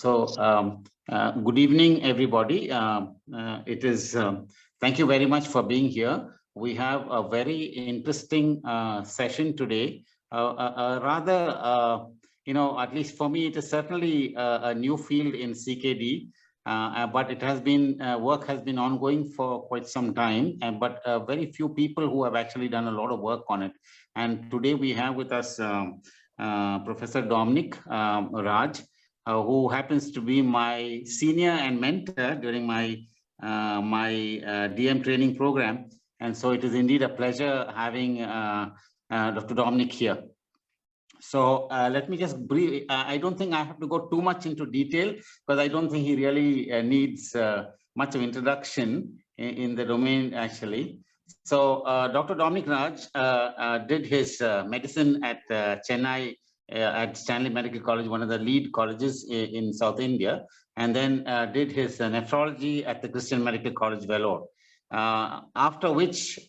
Good evening, everybody. Thank you very much for being here. We have a very interesting session today. At least for me, it is certainly a new field in CKD, but it has been, work has been ongoing for quite some time, but very few people who have actually done a lot of work on it. And today we have with us Professor Dominic Raj, who happens to be my senior and mentor during my DM training program. And so it is indeed a pleasure having Dr. Dominic here. So let me just brief. I don't think I have to go too much into detail because I don't think he really needs much of introduction in the domain actually. So Dr. Dominic Raj did his medicine at Chennai at Stanley Medical College, one of the lead colleges in South India, and then did his nephrology at the Christian Medical College, Vellore. After which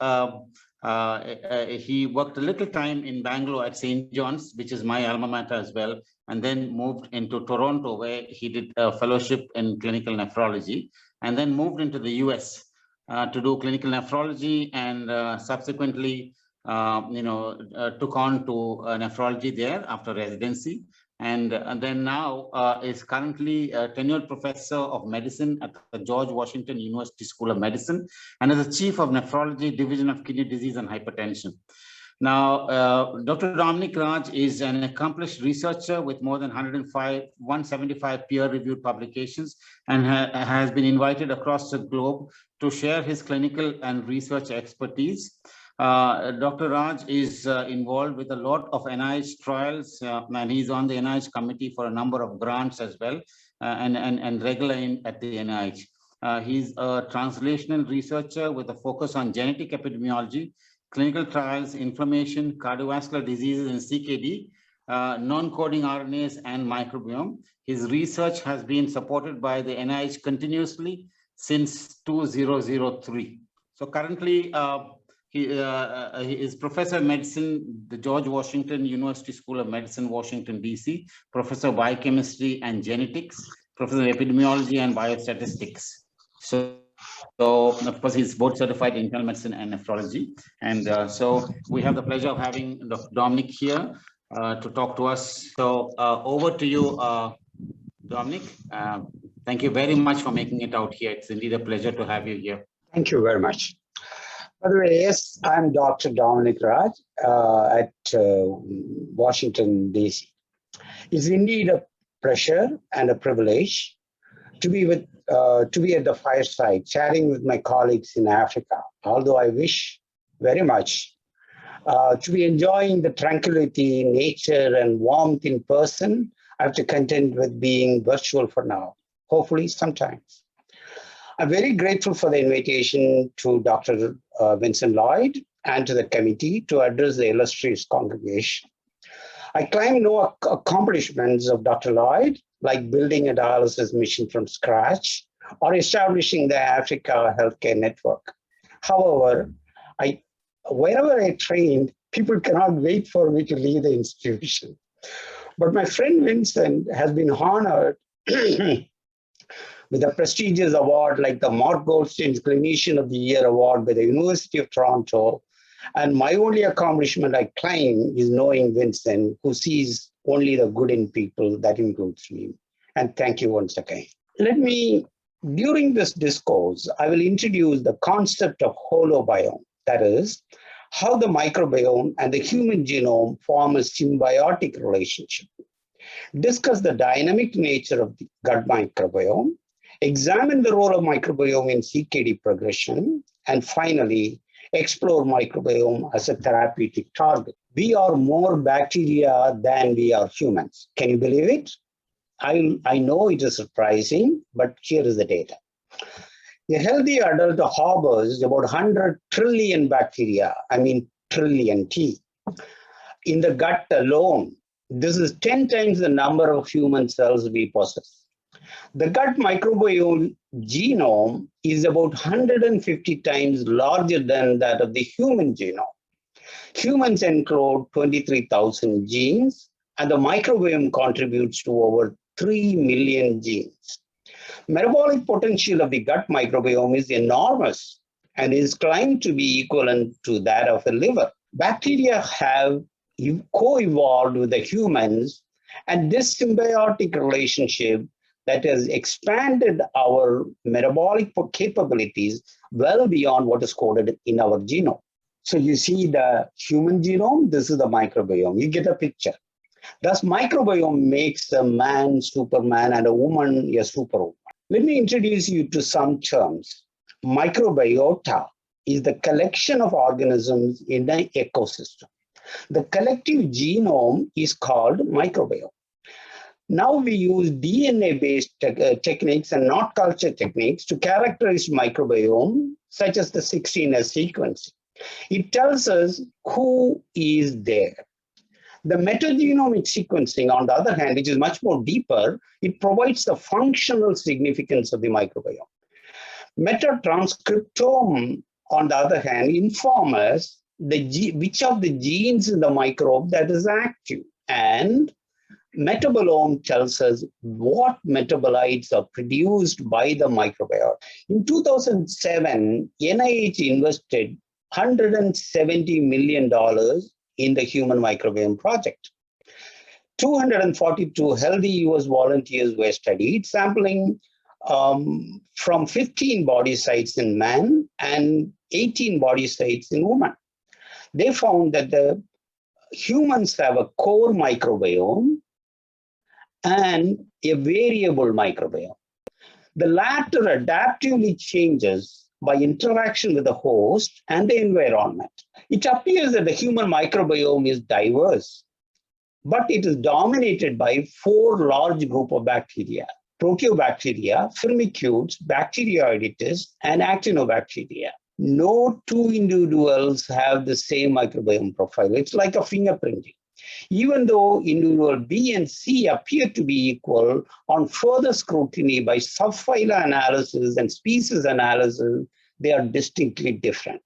he worked a little time in Bangalore at St. John's, which is my alma mater as well, and then moved into Toronto, where he did a fellowship in clinical nephrology, and then moved into the US to do clinical nephrology, and subsequently took on to nephrology there after residency, and then now is currently a tenured professor of medicine at the George Washington University School of Medicine, and is the chief of nephrology division of kidney disease and hypertension. Now, Dr. Dominic Raj is an accomplished researcher with more than 175 peer-reviewed publications, and has been invited across the globe to share his clinical and research expertise. Dr. Raj is involved with a lot of NIH trials, and he's on the NIH committee for a number of grants as well, and regular at the NIH. He's a translational researcher with a focus on genetic epidemiology, clinical trials, inflammation, cardiovascular diseases and CKD, non-coding RNAs and microbiome. His research has been supported by the NIH continuously since 2003. So currently, he is professor of medicine, the George Washington University School of Medicine, Washington, DC, professor of biochemistry and genetics, professor of epidemiology and biostatistics. So of course, he's board certified in internal medicine and nephrology. And so we have the pleasure of having Dr. Dominic here to talk to us. So over to you, Dominic. Thank you very much for making it out here. It's indeed a pleasure to have you here. Thank you very much. By the way, yes, I'm Dr. Dominic Raj at Washington, DC. It's indeed a pleasure and a privilege to be at the Fireside, chatting with my colleagues in Africa, although I wish very much to be enjoying the tranquility, nature, and warmth in person. I have to contend with being virtual for now, hopefully sometimes. I'm very grateful for the invitation to Dr. Vincent Lloyd and to the committee to address the illustrious congregation. I claim no accomplishments of Dr. Lloyd, like building a dialysis mission from scratch or establishing the Africa Healthcare Network. However, wherever I trained, people cannot wait for me to leave the institution. But my friend Vincent has been honored with a prestigious award like the Mark Goldstein's Clinician of the Year Award by the University of Toronto. And my only accomplishment I claim is knowing Vincent, who sees only the good in people. That includes me. And thank you once again. During this discourse, I will introduce the concept of holobiome. That is, how the microbiome and the human genome form a symbiotic relationship. Discuss the dynamic nature of the gut microbiome, examine the role of microbiome in CKD progression, and finally, explore microbiome as a therapeutic target. We are more bacteria than we are humans. Can you believe it? I know it is surprising, but here is the data. A healthy adult harbors about 100 trillion bacteria, trillion T. In the gut alone, this is 10 times the number of human cells we possess. The gut microbiome genome is about 150 times larger than that of the human genome. Humans encode 23,000 genes, and the microbiome contributes to over 3 million genes. Metabolic potential of the gut microbiome is enormous and is claimed to be equivalent to that of a liver. Bacteria have co-evolved with the humans, and this symbiotic relationship that has expanded our metabolic capabilities well beyond what is coded in our genome. So you see the human genome, this is the microbiome. You get a picture. Thus, microbiome makes a man Superman and a woman a superwoman. Let me introduce you to some terms. Microbiota is the collection of organisms in an ecosystem. The collective genome is called microbiome. Now we use DNA-based techniques and not culture techniques to characterize microbiome, such as the 16S sequencing. It tells us who is there. The metagenomic sequencing, on the other hand, which is much more deeper, it provides the functional significance of the microbiome. Metatranscriptome, on the other hand, informs us which of the genes in the microbe that is active. And metabolome tells us what metabolites are produced by the microbiome. In 2007, NIH invested $170 million in the Human Microbiome Project. 242 healthy US volunteers were studied, sampling from 15 body sites in men and 18 body sites in women. They found that the humans have a core microbiome and a variable microbiome. The latter adaptively changes by interaction with the host and the environment. It appears that the human microbiome is diverse, but it is dominated by 4 large groups of bacteria: proteobacteria, firmicutes, bacteroidetes, and actinobacteria. No 2 individuals have the same microbiome profile. It's like a fingerprinting. Even though individual B and C appear to be equal, on further scrutiny by subphyla analysis and species analysis, they are distinctly different.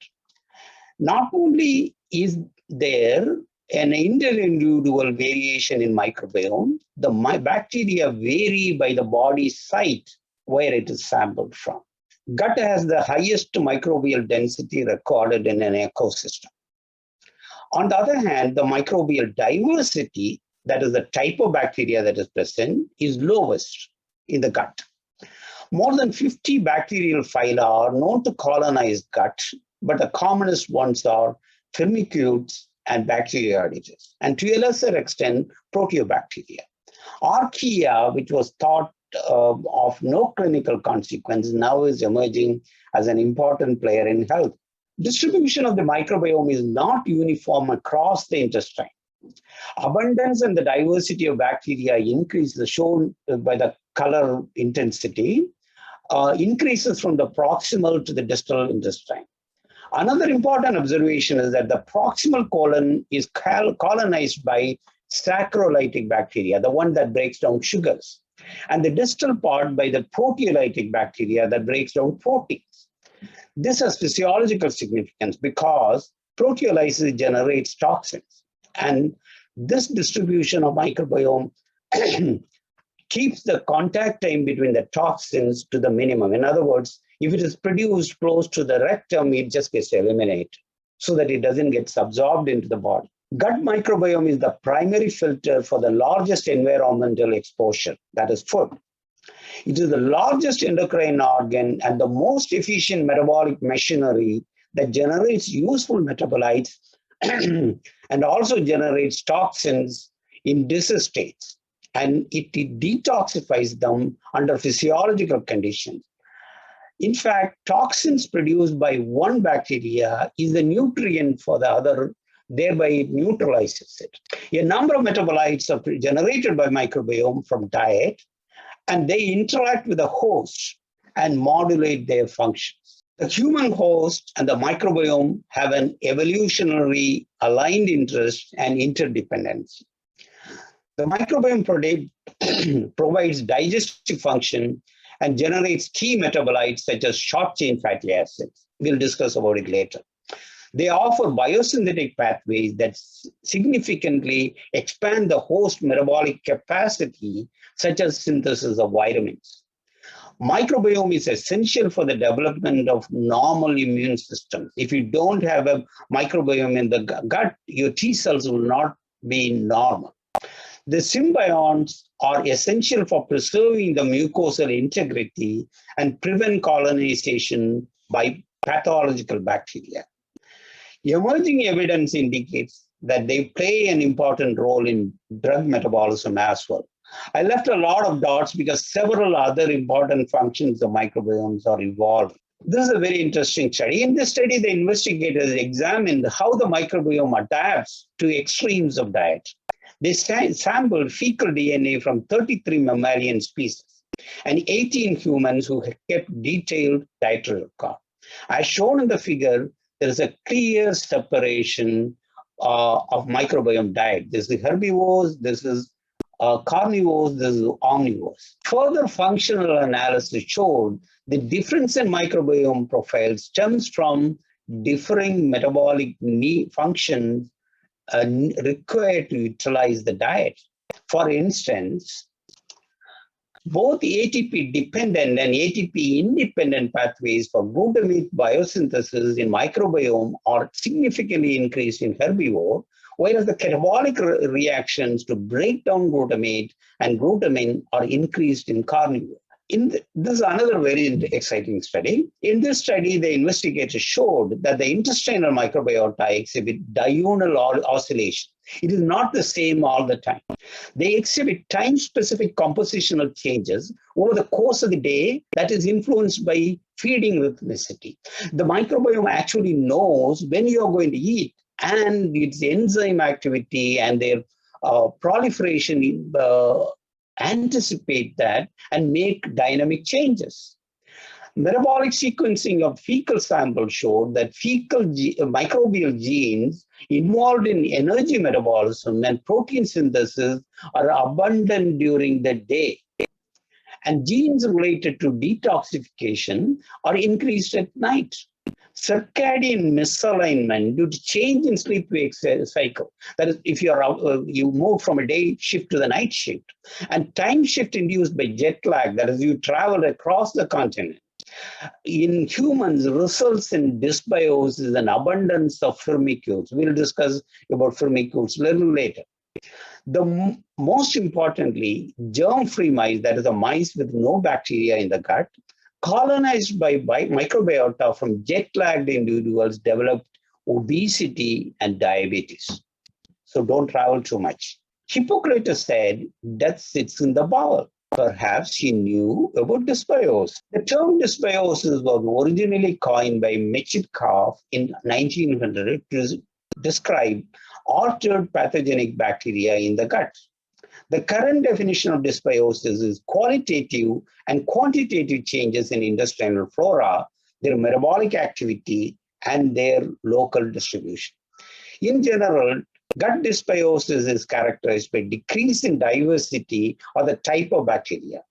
Not only is there an inter-individual variation in microbiome, the bacteria vary by the body site where it is sampled from. Gut has the highest microbial density recorded in an ecosystem. On the other hand, the microbial diversity, that is the type of bacteria that is present, is lowest in the gut. More than 50 bacterial phyla are known to colonize gut, but the commonest ones are firmicutes and bacteroidetes, and to a lesser extent, proteobacteria. Archaea, which was thought of no clinical consequence, now is emerging as an important player in health. Distribution of the microbiome is not uniform across the intestine. Abundance and the diversity of bacteria increases, shown by the color intensity, increases from the proximal to the distal intestine. Another important observation is that the proximal colon is colonized by saccharolytic bacteria, the one that breaks down sugars, and the distal part by the proteolytic bacteria that breaks down proteins. This has physiological significance because proteolysis generates toxins, and this distribution of microbiome keeps the contact time between the toxins to the minimum. In other words, if it is produced close to the rectum, it just gets eliminated so that it doesn't get absorbed into the body. Gut microbiome is the primary filter for the largest environmental exposure, that is food. It is the largest endocrine organ and the most efficient metabolic machinery that generates useful metabolites and also generates toxins in disease states, and it detoxifies them under physiological conditions. In fact, toxins produced by one bacteria is the nutrient for the other, thereby it neutralizes it. A number of metabolites are generated by microbiome from diet, and they interact with the host and modulate their functions. The human host and the microbiome have an evolutionary aligned interest and interdependency. The microbiome provides digestive function and generates key metabolites such as short-chain fatty acids. We'll discuss about it later. They offer biosynthetic pathways that significantly expand the host metabolic capacity, such as synthesis of vitamins. Microbiome is essential for the development of normal immune systems. If you don't have a microbiome in the gut, your T cells will not be normal. The symbionts are essential for preserving the mucosal integrity and prevent colonization by pathological bacteria. Emerging evidence indicates that they play an important role in drug metabolism as well. I left a lot of dots because several other important functions of microbiomes are involved. This is a very interesting study. In this study, the investigators examined how the microbiome adapts to extremes of diet. They sampled fecal DNA from 33 mammalian species and 18 humans who had kept detailed dietary record. As shown in the figure, there is a clear separation of microbiome diet. This is herbivores, this is carnivores, this is omnivores. Further functional analysis showed the difference in microbiome profile stems from differing metabolic functions required to utilize the diet. For instance, both ATP-dependent and ATP-independent pathways for glutamate biosynthesis in microbiome are significantly increased in herbivore, whereas the catabolic reactions to break down glutamate and glutamine are increased in carnivore. This is another very exciting study. In this study, the investigators showed that the intestinal microbiota exhibit diurnal oscillation. It is not the same all the time. They exhibit time-specific compositional changes over the course of the day that is influenced by feeding rhythmicity. The microbiome actually knows when you are going to eat, and its enzyme activity and their proliferation anticipate that and make dynamic changes. Metabolic sequencing of fecal samples showed that fecal microbial genes involved in energy metabolism and protein synthesis are abundant during the day. And genes related to detoxification are increased at night. Circadian misalignment due to change in sleep-wake cycle. That is, if you move from a day shift to the night shift, and time shift induced by jet lag, that is, you travel across the continent. In humans, results in dysbiosis and abundance of firmicutes. We'll discuss about firmicutes a little later. Most importantly, germ-free mice, that is, the mice with no bacteria in the gut, colonized by microbiota from jet-lagged individuals, developed obesity and diabetes. So don't travel too much. Hippocrates said, death sits in the bowel. Perhaps he knew about dysbiosis. The term dysbiosis was originally coined by Metchnikoff in 1900 to describe altered pathogenic bacteria in the gut. The current definition of dysbiosis is qualitative and quantitative changes in intestinal flora, their metabolic activity, and their local distribution. In general, gut dysbiosis is characterized by decrease in diversity or the type of bacteria,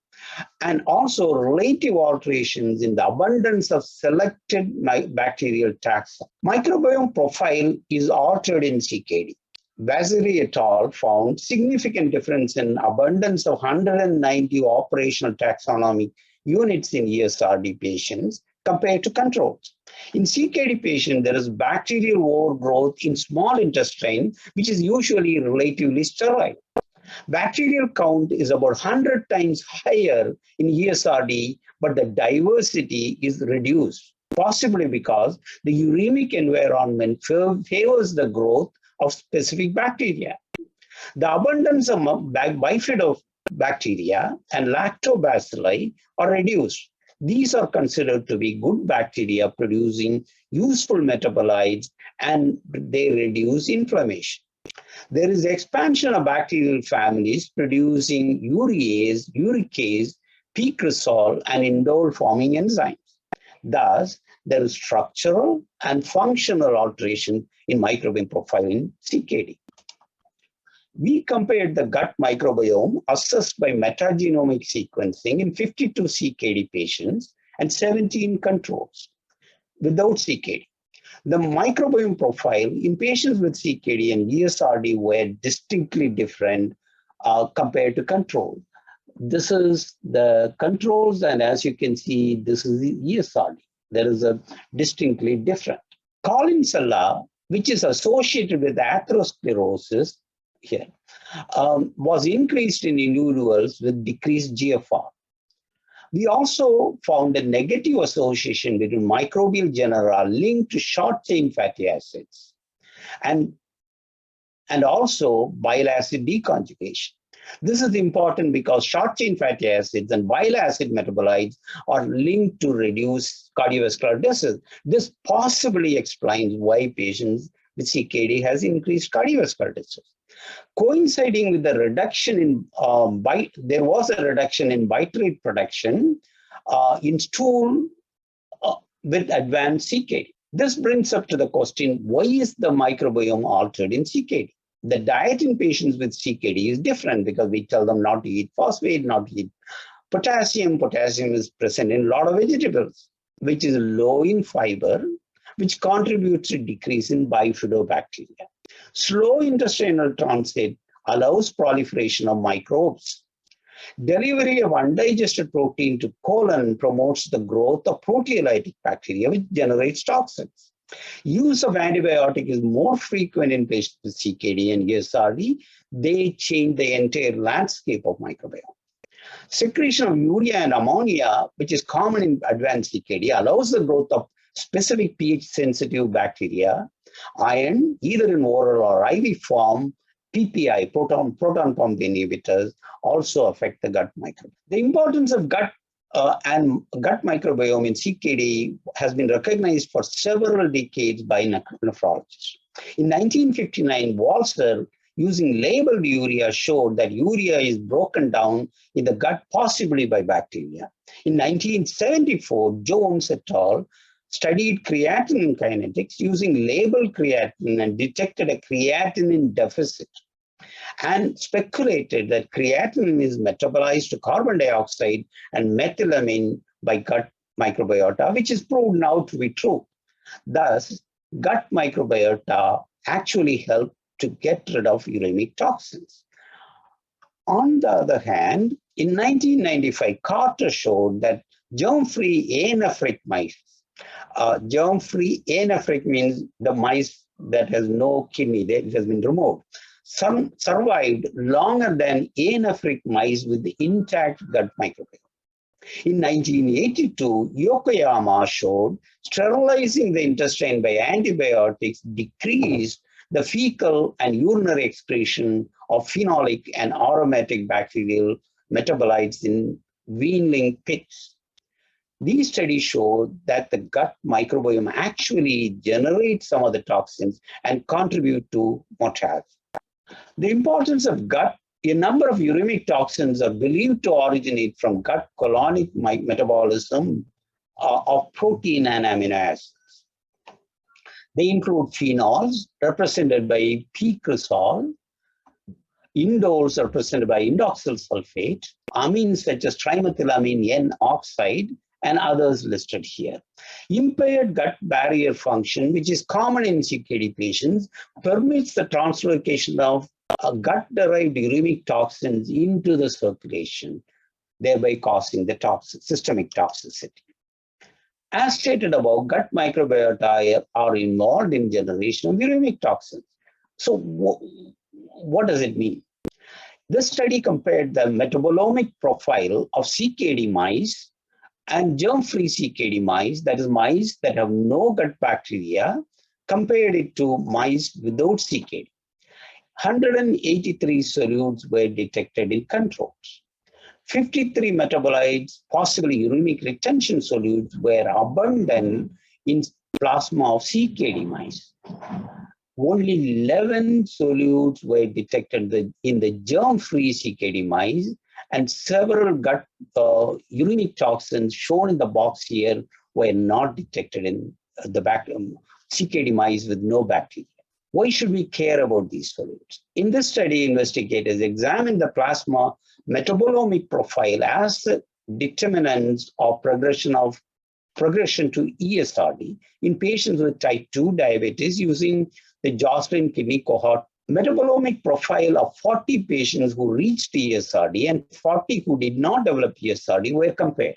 and also relative alterations in the abundance of selected bacterial taxa. Microbiome profile is altered in CKD. Vasily et al. Found significant difference in abundance of 190 operational taxonomic units in ESRD patients compared to controls. In CKD patients, there is bacterial overgrowth in small intestine, which is usually relatively sterile. Bacterial count is about 100 times higher in ESRD, but the diversity is reduced, possibly because the uremic environment favors the growth of specific bacteria. The abundance of bifidobacteria and lactobacilli are reduced. These are considered to be good bacteria producing useful metabolites, and they reduce inflammation. There is expansion of bacterial families producing urease, uricase, picresol, and indole-forming enzymes. Thus, there is structural and functional alteration in microbiome profile in CKD. We compared the gut microbiome assessed by metagenomic sequencing in 52 CKD patients and 17 controls without CKD. The microbiome profile in patients with CKD and ESRD were distinctly different compared to control. This is the controls, and as you can see, this is the ESRD. There is a distinctly different. Colin-Sella, which is associated with atherosclerosis here, was increased in individuals with decreased GFR. We also found a negative association between microbial genera linked to short-chain fatty acids and also bile acid deconjugation. This is important because short-chain fatty acids and bile acid metabolites are linked to reduce cardiovascular disease. This possibly explains why patients with CKD has increased cardiovascular disease. Coinciding with the reduction in there was a reduction in bitrate production in stool with advanced CKD. This brings up to the question, why is the microbiome altered in CKD? The diet in patients with CKD is different because we tell them not to eat phosphate, not to eat potassium. Potassium is present in a lot of vegetables, which is low in fiber, which contributes to decrease in bifidobacteria. Slow intestinal transit allows proliferation of microbes. Delivery of undigested protein to colon promotes the growth of proteolytic bacteria, which generates toxins. Use of antibiotic is more frequent in patients with CKD and ESRD. They change the entire landscape of microbiome. Secretion of urea and ammonia, which is common in advanced CKD, allows the growth of specific pH-sensitive bacteria. Iron, either in oral or IV form, PPI, proton pump inhibitors, also affect the gut microbiome. The importance of gut and gut microbiome in CKD has been recognized for several decades by nephrologists. In 1959, Walser, using labeled urea, showed that urea is broken down in the gut, possibly by bacteria. In 1974, Jones et al. Studied creatinine kinetics using labeled creatinine and detected a creatinine deficit and speculated that creatinine is metabolized to carbon dioxide and methylamine by gut microbiota, which is proved now to be true. Thus, gut microbiota actually help to get rid of uremic toxins. On the other hand, in 1995, Carter showed that germ-free anephric mice, germ-free anephric means the mice that has no kidney, it has been removed. Some survived longer than anephric mice with the intact gut microbiome. In 1982, Yokoyama showed sterilizing the intestine by antibiotics decreased the fecal and urinary excretion of phenolic and aromatic bacterial metabolites in weanling pigs. These studies show that the gut microbiome actually generates some of the toxins and contribute to mortality. The importance of gut, a number of uremic toxins are believed to originate from gut colonic metabolism of protein and amino acids. They include phenols, represented by p-cresol, indoles represented by indoxyl sulfate, amines such as trimethylamine N oxide, and others listed here. Impaired gut barrier function, which is common in CKD patients, permits the translocation of gut-derived uremic toxins into the circulation, thereby causing the systemic toxicity. As stated above, gut microbiota are involved in generation of uremic toxins. So what does it mean? This study compared the metabolomic profile of CKD mice and germ-free CKD mice, that is mice that have no gut bacteria, compared it to mice without CKD. 183 solutes were detected in controls. 53 metabolites, possibly uremic retention solutes, were abundant in plasma of CKD mice. Only 11 solutes were detected in the germ-free CKD mice, and several gut uremic toxins shown in the box here were not detected in the CKD mice with no bacteria. Why should we care about these solutes? In this study, investigators examined the plasma metabolomic profile as determinants of progression of progression to ESRD in patients with type 2 diabetes using the Jocelyn kidney cohort metabolomic profile of 40 patients who reached ESRD and 40 who did not develop ESRD were compared.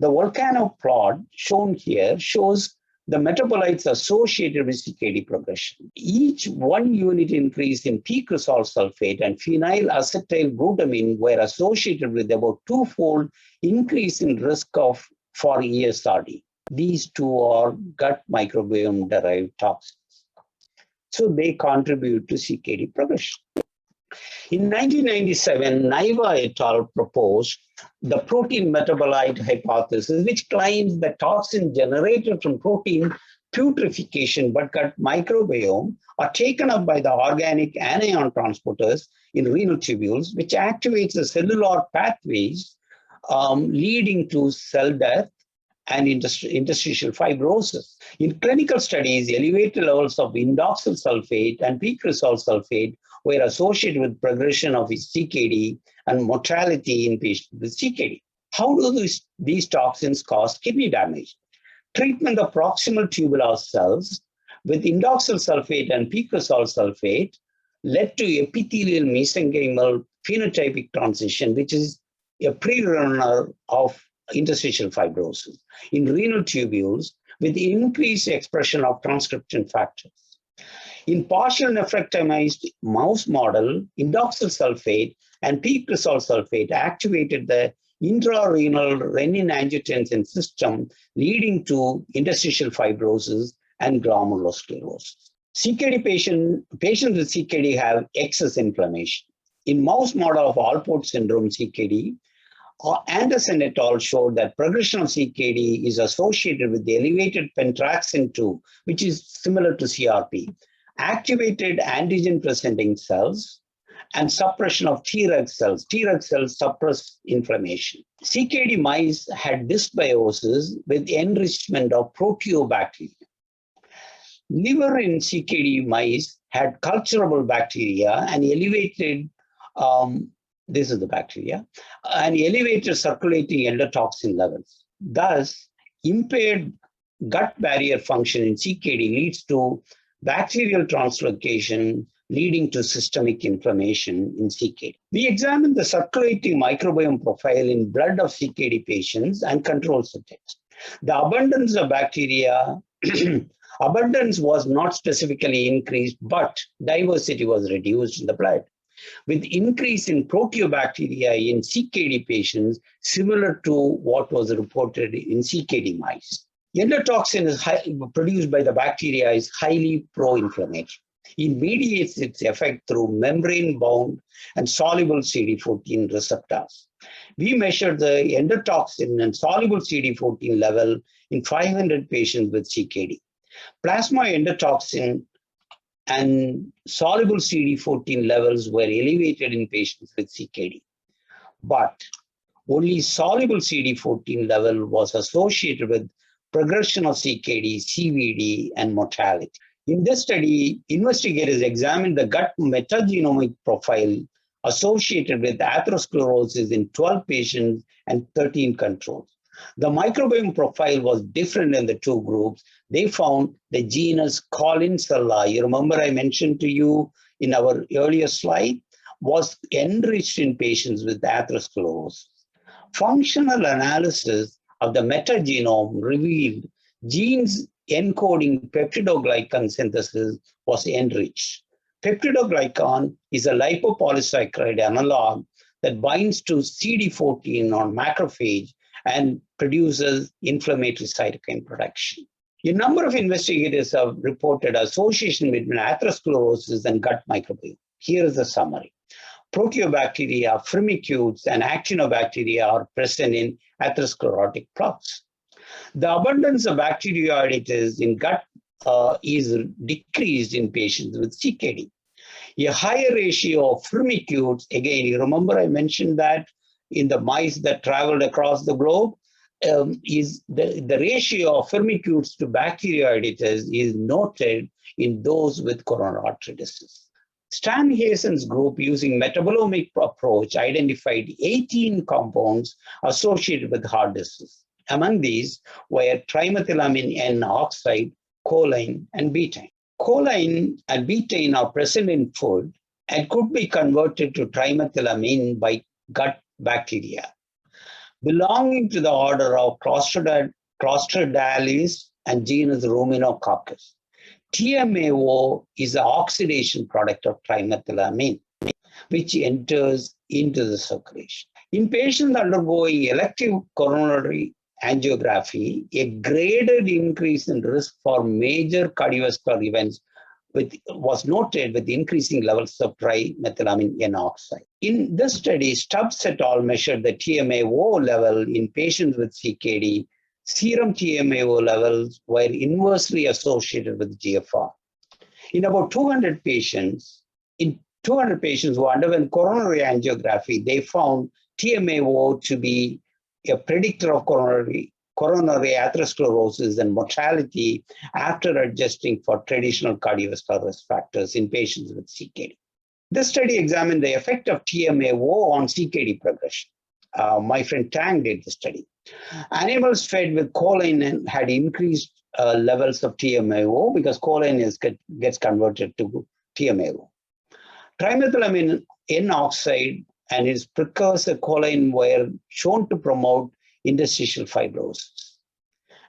The volcano plot shown here shows the metabolites associated with CKD progression. Each 1 unit increase in peak resolved sulfate and phenylacetyl-glutamine were associated with about 2-fold increase in risk for ESRD. These two are gut microbiome-derived toxins. So they contribute to CKD progression. In 1997, Naiva et al. Proposed the protein metabolite hypothesis, which claims that toxins generated from protein putrefaction but gut microbiome are taken up by the organic anion transporters in renal tubules, which activates the cellular pathways leading to cell death and interstitial fibrosis. In clinical studies, elevated levels of indoxyl sulfate and peak resolved sulfate were associated with progression of CKD and mortality in patients with CKD. How do these toxins cause kidney damage? Treatment of proximal tubular cells with indoxyl sulfate and peak resolved sulfate led to epithelial mesenchymal phenotypic transition, which is a pre-runner of interstitial fibrosis in renal tubules with increased expression of transcription factors. In partial nephrectomized mouse model, indoxyl sulfate and peak resolved sulfate activated the intrarenal renin-angiotensin system, leading to interstitial fibrosis and glomulosclerosis. CKD patients with CKD have excess inflammation. In mouse model of Alport syndrome CKD, Anderson et al. Showed that progression of CKD is associated with the elevated pentraxin-2, which is similar to CRP, activated antigen-presenting cells, and suppression of Treg cells. Treg cells suppress inflammation. CKD mice had dysbiosis with enrichment of proteobacteria. Liver in CKD mice had culturable bacteria and elevated this is the bacteria, and elevated circulating endotoxin levels. Thus, impaired gut barrier function in CKD leads to bacterial translocation, leading to systemic inflammation in CKD. We examined the circulating microbiome profile in blood of CKD patients and control subjects. The abundance of bacteria, abundance was not specifically increased, but diversity was reduced in the blood, with increase in proteobacteria in CKD patients similar to what was reported in CKD mice. Endotoxin is produced by the bacteria is highly pro-inflammatory. It mediates its effect through membrane-bound and soluble CD14 receptors. We measured the endotoxin and soluble CD14 level in 500 patients with CKD. Plasma endotoxin and soluble CD14 levels were elevated in patients with CKD, but only soluble CD14 level was associated with progression of CKD, CVD, and mortality. In this study, investigators examined the gut metagenomic profile associated with atherosclerosis in 12 patients and 13 controls. The microbiome profile was different in the two groups. They found the genus Collinsella, you remember I mentioned to you in our earlier slide, was enriched in patients with atherosclerosis. Functional analysis of the metagenome revealed genes encoding peptidoglycan synthesis was enriched. Peptidoglycan is a lipopolysaccharide analog that binds to CD14 on macrophage and produces inflammatory cytokine production. A number of investigators have reported association between atherosclerosis and gut microbiome. Here is the summary. Proteobacteria, firmicutes, and actinobacteria are present in atherosclerotic plaques. The abundance of bacteroidetes in gut is decreased in patients with CKD. A higher ratio of firmicutes, again, you remember I mentioned that in the mice that traveled across the globe, is the ratio of firmicutes to bacteroidetes is noted in those with coronary artery disease. Stan Hazen's group, using metabolomic approach, identified 18 compounds associated with heart disease. Among these were trimethylamine N oxide, choline, and betaine. Choline and betaine are present in food and could be converted to trimethylamine by gut bacteria. Belonging to the order of Clostridiales and genus Ruminococcus, TMAO is the oxidation product of trimethylamine, which enters into the circulation. In patients undergoing elective coronary angiography, a graded increase in risk for major cardiovascular events was noted with increasing levels of trimethylamine N oxide. In this study, Stubbs et al. Measured the TMAO level in patients with CKD. Serum TMAO levels were inversely associated with GFR. In about 200 patients, who underwent coronary angiography, they found TMAO to be a predictor of coronary atherosclerosis and mortality after adjusting for traditional cardiovascular risk factors in patients with CKD. This study examined the effect of TMAO on CKD progression. My friend Tang did the study. Animals fed with choline had increased levels of TMAO because choline gets converted to TMAO. Trimethylamine N oxide and its precursor choline were shown to promote interstitial fibrosis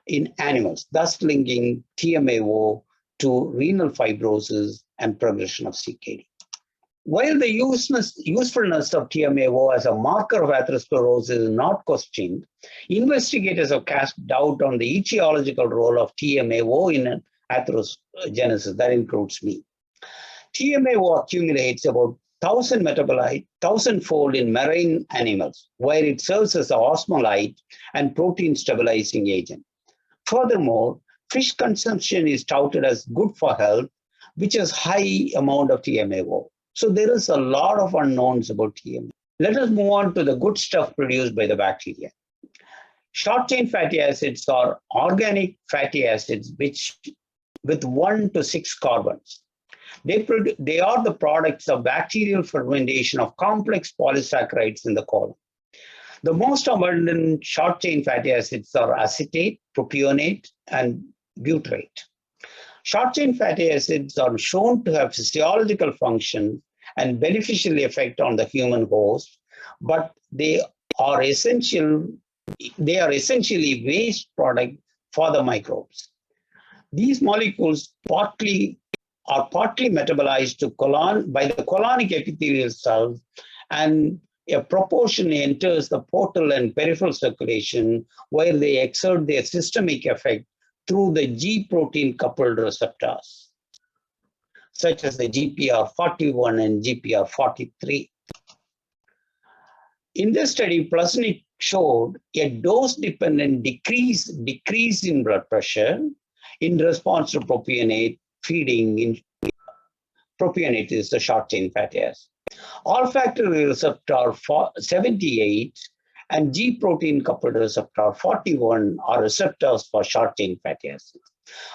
in animals, thus linking TMAO to renal fibrosis and progression of CKD. While the usefulness of TMAO as a marker of atherosclerosis is not questioned, investigators have cast doubt on the etiological role of TMAO in atherosclerosis. That includes me. TMAO accumulates about 1,000-fold in marine animals, where it serves as an osmolyte and protein stabilizing agent. Furthermore, fish consumption is touted as good for health, which has high amount of TMAO. So there is a lot of unknowns about TMAO. Let us move on to the good stuff produced by the bacteria. Short-chain fatty acids are organic fatty acids with 1 to 6 carbons. They are the products of bacterial fermentation of complex polysaccharides in the colon. The most abundant short-chain fatty acids are acetate, propionate, and butyrate. Short-chain fatty acids are shown to have physiological function and beneficial effect on the human host, but they are essentially waste product for the microbes. These molecules are partly metabolized by the colonic epithelial cells, and a proportion enters the portal and peripheral circulation, where they exert their systemic effect through the G protein coupled receptors, such as the GPR41 and GPR43. In this study, Plusnik showed a dose-dependent decrease in blood pressure in response to propionate feeding. In propionate is the short-chain fatty acid. Olfactory receptor 78 and G protein coupled receptor 41 are receptors for short-chain fatty acids.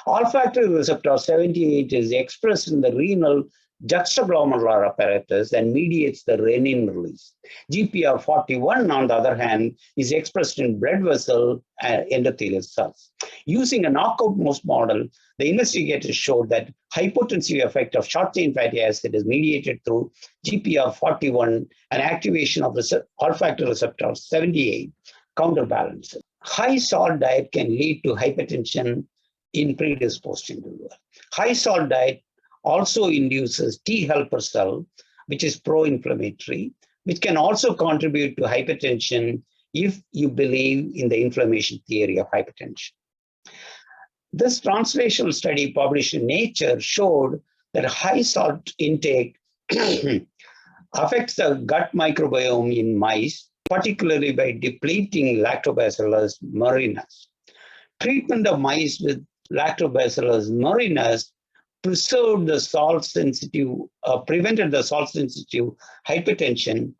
Olfactory receptor 78 is expressed in the renal juxtaglomerular apparatus and mediates the renin release. GPR41, on the other hand, is expressed in blood vessel endothelial cells. Using a knockout mouse model, the investigators showed that hypotensive effect of short-chain fatty acid is mediated through GPR41 and activation of olfactory receptor 78 counterbalances. High salt diet can lead to hypertension in predisposed individuals. High salt diet also induces T helper cell, which is pro-inflammatory, which can also contribute to hypertension if you believe in the inflammation theory of hypertension. This translational study published in Nature showed that high salt intake affects the gut microbiome in mice, particularly by depleting Lactobacillus murinus. Treatment of mice with Lactobacillus murinus prevented the salt-sensitive hypertension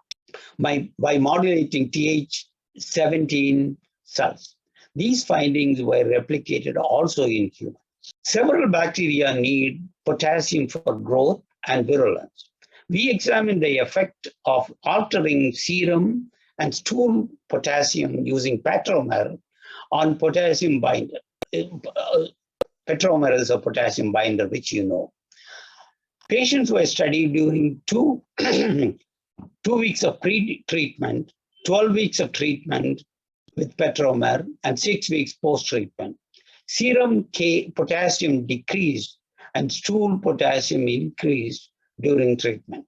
by modulating Th17 cells. These findings were replicated also in humans. Several bacteria need potassium for growth and virulence. We examined the effect of altering serum and stool potassium using Patromer on potassium binder. Petromer is a potassium binder, which you know. Patients were studied during 2 weeks of pre-treatment, 12 weeks of treatment with petromer, and 6 weeks post-treatment. Serum potassium decreased and stool potassium increased during treatment.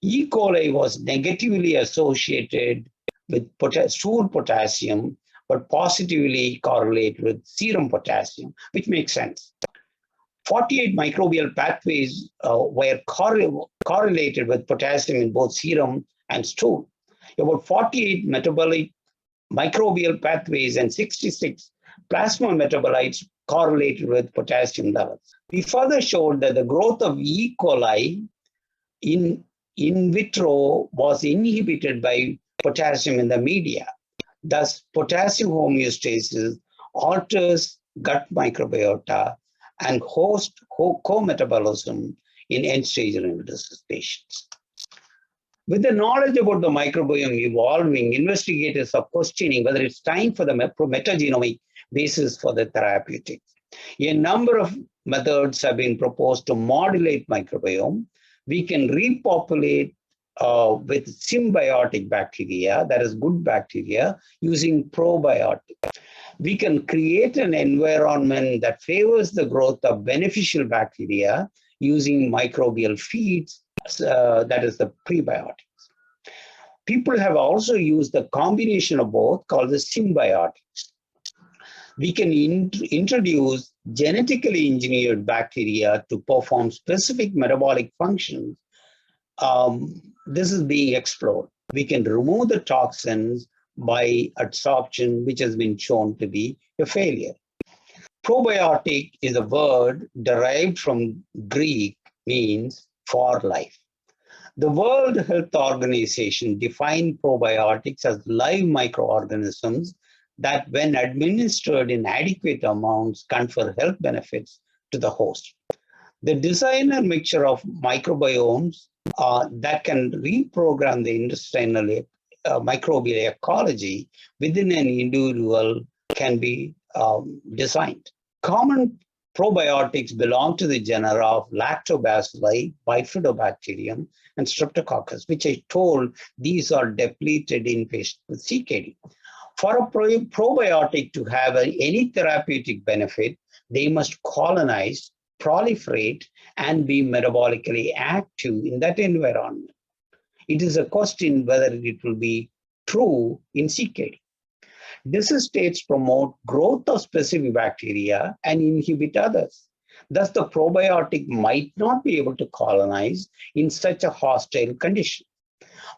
E. coli was negatively associated with stool potassium, but positively correlated with serum potassium, which makes sense. 48 microbial pathways were correlated with potassium in both serum and stool. About 48 microbial pathways and 66 plasma metabolites correlated with potassium levels. We further showed that the growth of E. coli in vitro was inhibited by potassium in the media. Thus, potassium homeostasis alters gut microbiota and host co-metabolism in end-stage renal disease patients. With the knowledge about the microbiome evolving, investigators are questioning whether it's time for the metagenomic basis for the therapeutics. A number of methods have been proposed to modulate microbiome. We can repopulate with symbiotic bacteria, that is good bacteria, using probiotics. We can create an environment that favors the growth of beneficial bacteria using microbial feeds, that is the prebiotics. People have also used the combination of both called the symbiotics. We can introduce genetically engineered bacteria to perform specific metabolic functions. This is being explored. We can remove the toxins by adsorption, which has been shown to be a failure. Probiotic is a word derived from Greek, means for life. The World Health Organization defined probiotics as live microorganisms that, when administered in adequate amounts, confer health benefits to the host. The designer mixture of microbiomes that can reprogram the intestinal microbial ecology within an individual can be designed. Common probiotics belong to the genera of Lactobacilli, Bifidobacterium, and Streptococcus, which I told these are depleted in patients with CKD. For a probiotic to have any therapeutic benefit, they must colonize, proliferate, and be metabolically active in that environment. It is a question whether it will be true in CKD. Disease states promote growth of specific bacteria and inhibit others. Thus, the probiotic might not be able to colonize in such a hostile condition.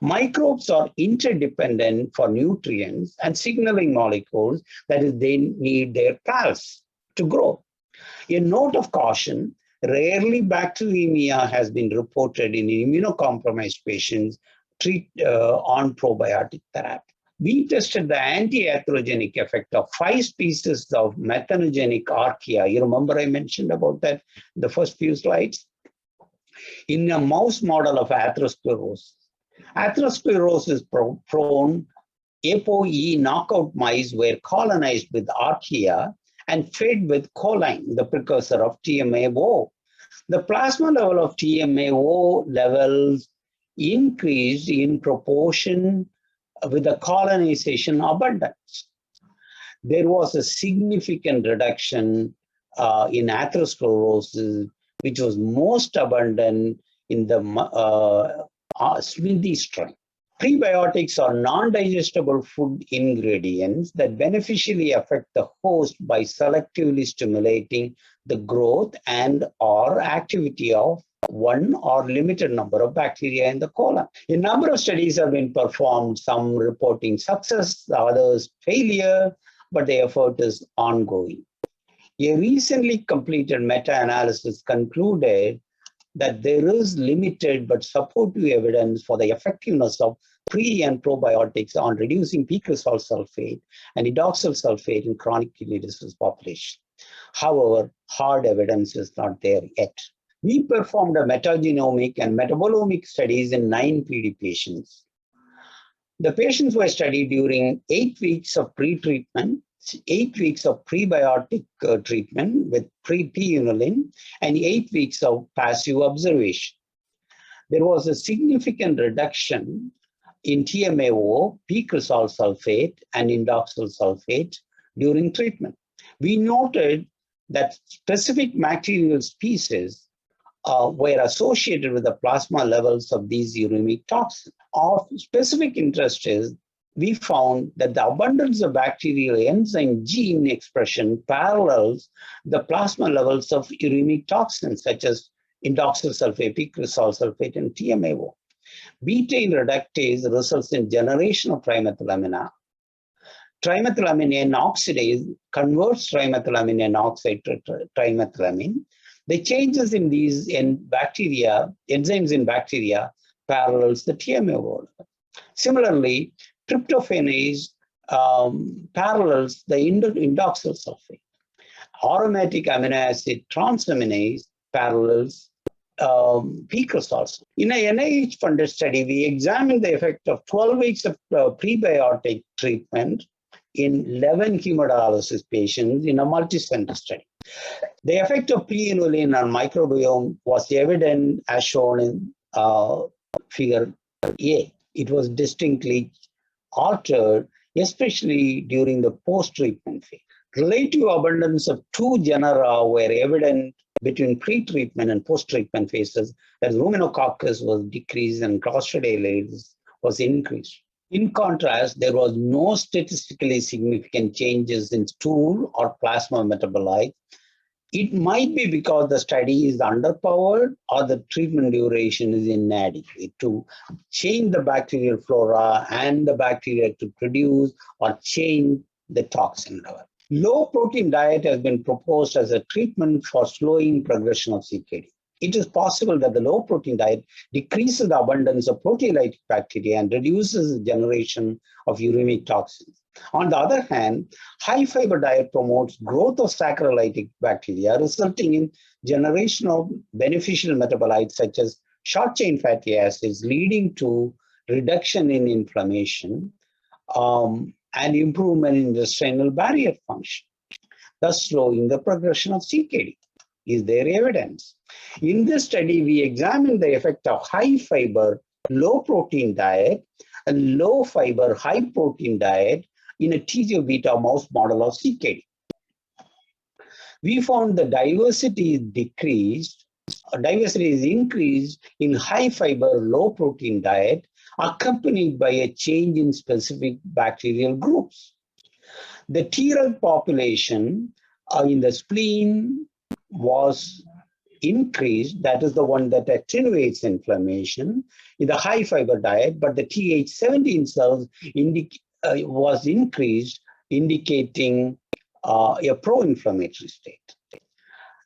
Microbes are interdependent for nutrients and signaling molecules, that is, they need their pals to grow. A note of caution, rarely bacteremia has been reported in immunocompromised patients on probiotic therapy. We tested the anti-atherogenic effect of 5 species of methanogenic archaea. You remember I mentioned about that in the first few slides? In a mouse model of atherosclerosis. Atherosclerosis-prone ApoE knockout mice were colonized with archaea and fed with choline, the precursor of TMAO. The plasma level of TMAO levels increased in proportion with the colonization abundance. There was a significant reduction in atherosclerosis, which was most abundant in the Smithy strain. Prebiotics are non-digestible food ingredients that beneficially affect the host by selectively stimulating the growth and or activity of one or limited number of bacteria in the colon. A number of studies have been performed, some reporting success, others failure, but the effort is ongoing. A recently completed meta-analysis concluded that there is limited but supportive evidence for the effectiveness of pre- and probiotics on reducing fecal salt sulfate and edoxyl sulfate in chronic kidney disease population. However, hard evidence is not there yet. We performed a metagenomic and metabolomic studies in 9 PD patients. The patients were studied during 8 weeks of pre-treatment, 8 weeks of prebiotic treatment with pre-inulin and 8 weeks of passive observation. There was a significant reduction in TMAO, peak resolved sulfate, and indoxyl sulfate during treatment. We noted that specific bacterial species were associated with the plasma levels of these uremic toxins. Of specific interest is we found that the abundance of bacterial enzyme gene expression parallels the plasma levels of uremic toxins such as indoxyl sulfate, peak resolved sulfate, and TMAO. Betaine reductase results in generation of trimethylamine. Trimethylamine N oxidase converts trimethylamine N oxide to trimethylamine. The changes in these enzymes in bacteria parallels the TMAO. Similarly, tryptophanase parallels the indoxyl sulfate. Aromatic amino acid transaminase parallels peak resolved. In a NIH-funded study, we examined the effect of 12 weeks of prebiotic treatment in 11 hemodialysis patients in a multi-center study. The effect of pre-inulin on microbiome was evident as shown in figure A. It was distinctly altered, especially during the post-treatment phase. Relative abundance of two genera were evident between pre-treatment and post-treatment phases, as ruminococcus was decreased and Clostridium was increased. In contrast, there was no statistically significant changes in stool or plasma metabolite. It might be because the study is underpowered or the treatment duration is inadequate to change the bacterial flora and the bacteria to produce or change the toxin level. Low protein diet has been proposed as a treatment for slowing progression of CKD. It is possible that the low protein diet decreases the abundance of proteolytic bacteria and reduces the generation of uremic toxins. On the other hand, high fiber diet promotes growth of saccharolytic bacteria, resulting in generation of beneficial metabolites such as short chain fatty acids, leading to reduction in inflammation and improvement in the intestinal barrier function, thus slowing the progression of CKD. Is there evidence? In this study, we examined the effect of high fiber, low protein diet and low fiber, high protein diet in a TGO-beta mouse model of CKD. We found the diversity is increased in high fiber, low protein diet, accompanied by a change in specific bacterial groups. The Treg population in the spleen was increased, that is the one that attenuates inflammation in the high fiber diet, but the Th17 cells was increased, indicating a pro-inflammatory state.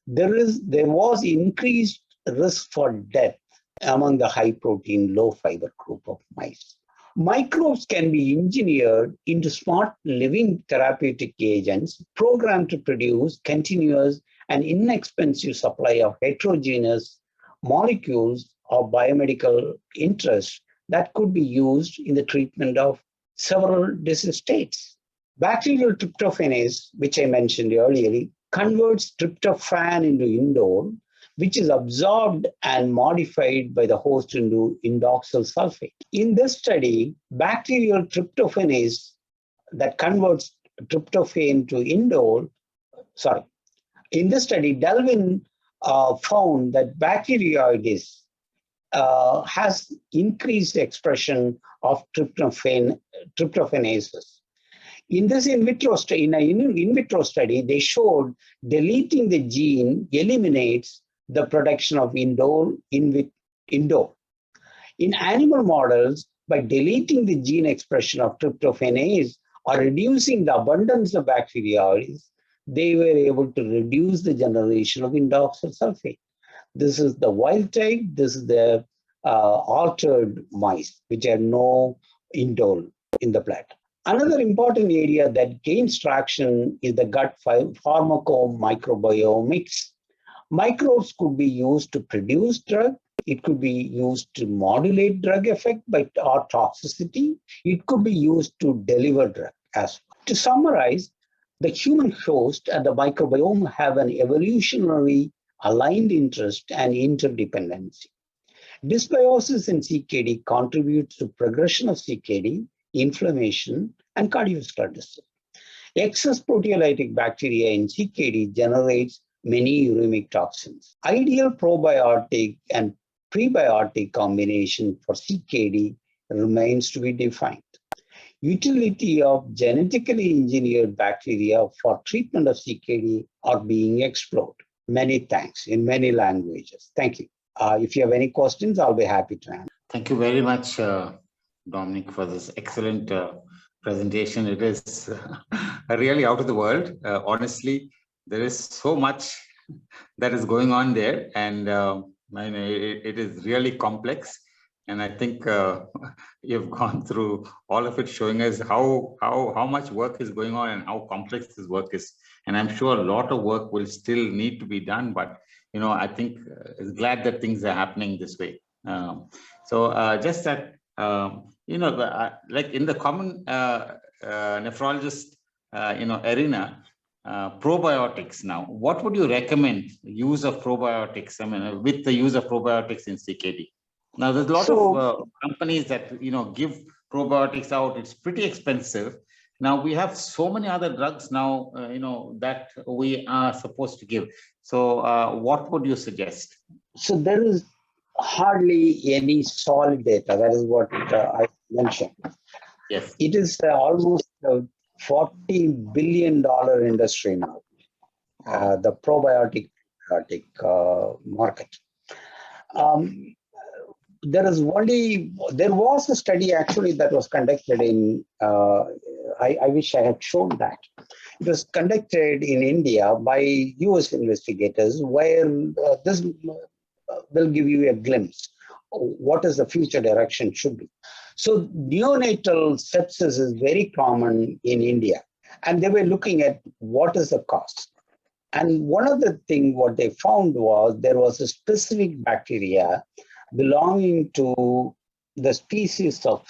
There was increased risk for death among the high protein, low fiber group of mice. Microbes can be engineered into smart living therapeutic agents programmed to produce continuous and inexpensive supply of heterogeneous molecules of biomedical interest that could be used in the treatment of several disease states. Bacterial tryptophanase, which I mentioned earlier, converts tryptophan into indole, which is absorbed and modified by the host into indoxyl sulfate. In this study, bacterial tryptophanase that converts tryptophan to indole, in this study, Delvin found that Bacteroides has increased expression of tryptophanases. In this in vitro study, they showed deleting the gene eliminates the production of indole. In animal models, by deleting the gene expression of tryptophanase or reducing the abundance of Bacteroides, they were able to reduce the generation of indoxyl sulfate. This is the wild type, this is the altered mice, which have no indole in the blood. Another important area that gains traction is the gut pharmacomicrobiomics. Microbes could be used to produce drug. It could be used to modulate drug effect or toxicity. It could be used to deliver drug as well. To summarize, The human host and the microbiome have an evolutionary aligned interest and interdependency. Dysbiosis in CKD contributes to progression of CKD, inflammation, and cardiovascular disease. Excess proteolytic bacteria in CKD generates many uremic toxins. Ideal probiotic and prebiotic combination for CKD remains to be defined. Utility of genetically engineered bacteria for treatment of CKD are being explored. Many thanks in many languages. Thank you. If you have any questions, I'll be happy to answer. Thank you very much, Dominic, for this excellent presentation. It is really out of the world. Honestly, there is so much that is going on there, and it is really complex. And I think you've gone through all of it, showing us how much work is going on and how complex this work is. And I'm sure a lot of work will still need to be done, but I think it's glad that things are happening this way. Just that, like in the common nephrologist, arena, probiotics now, what would you recommend use of probiotics? I mean, with the use of probiotics in CKD? Now, there's a lot of companies that, give probiotics out. It's pretty expensive. Now, we have so many other drugs now, that we are supposed to give. So what would you suggest? So there is hardly any solid data. That is what I mentioned. Yes. It is almost a $40 billion industry now, the probiotic market. There was a study actually that was conducted in, I wish I had shown that. It was conducted in India by US investigators, where this will give you a glimpse of what is the future direction should be. So neonatal sepsis is very common in India, and they were looking at what is the cost. And one of the things what they found was there was a specific bacteria belonging to the species of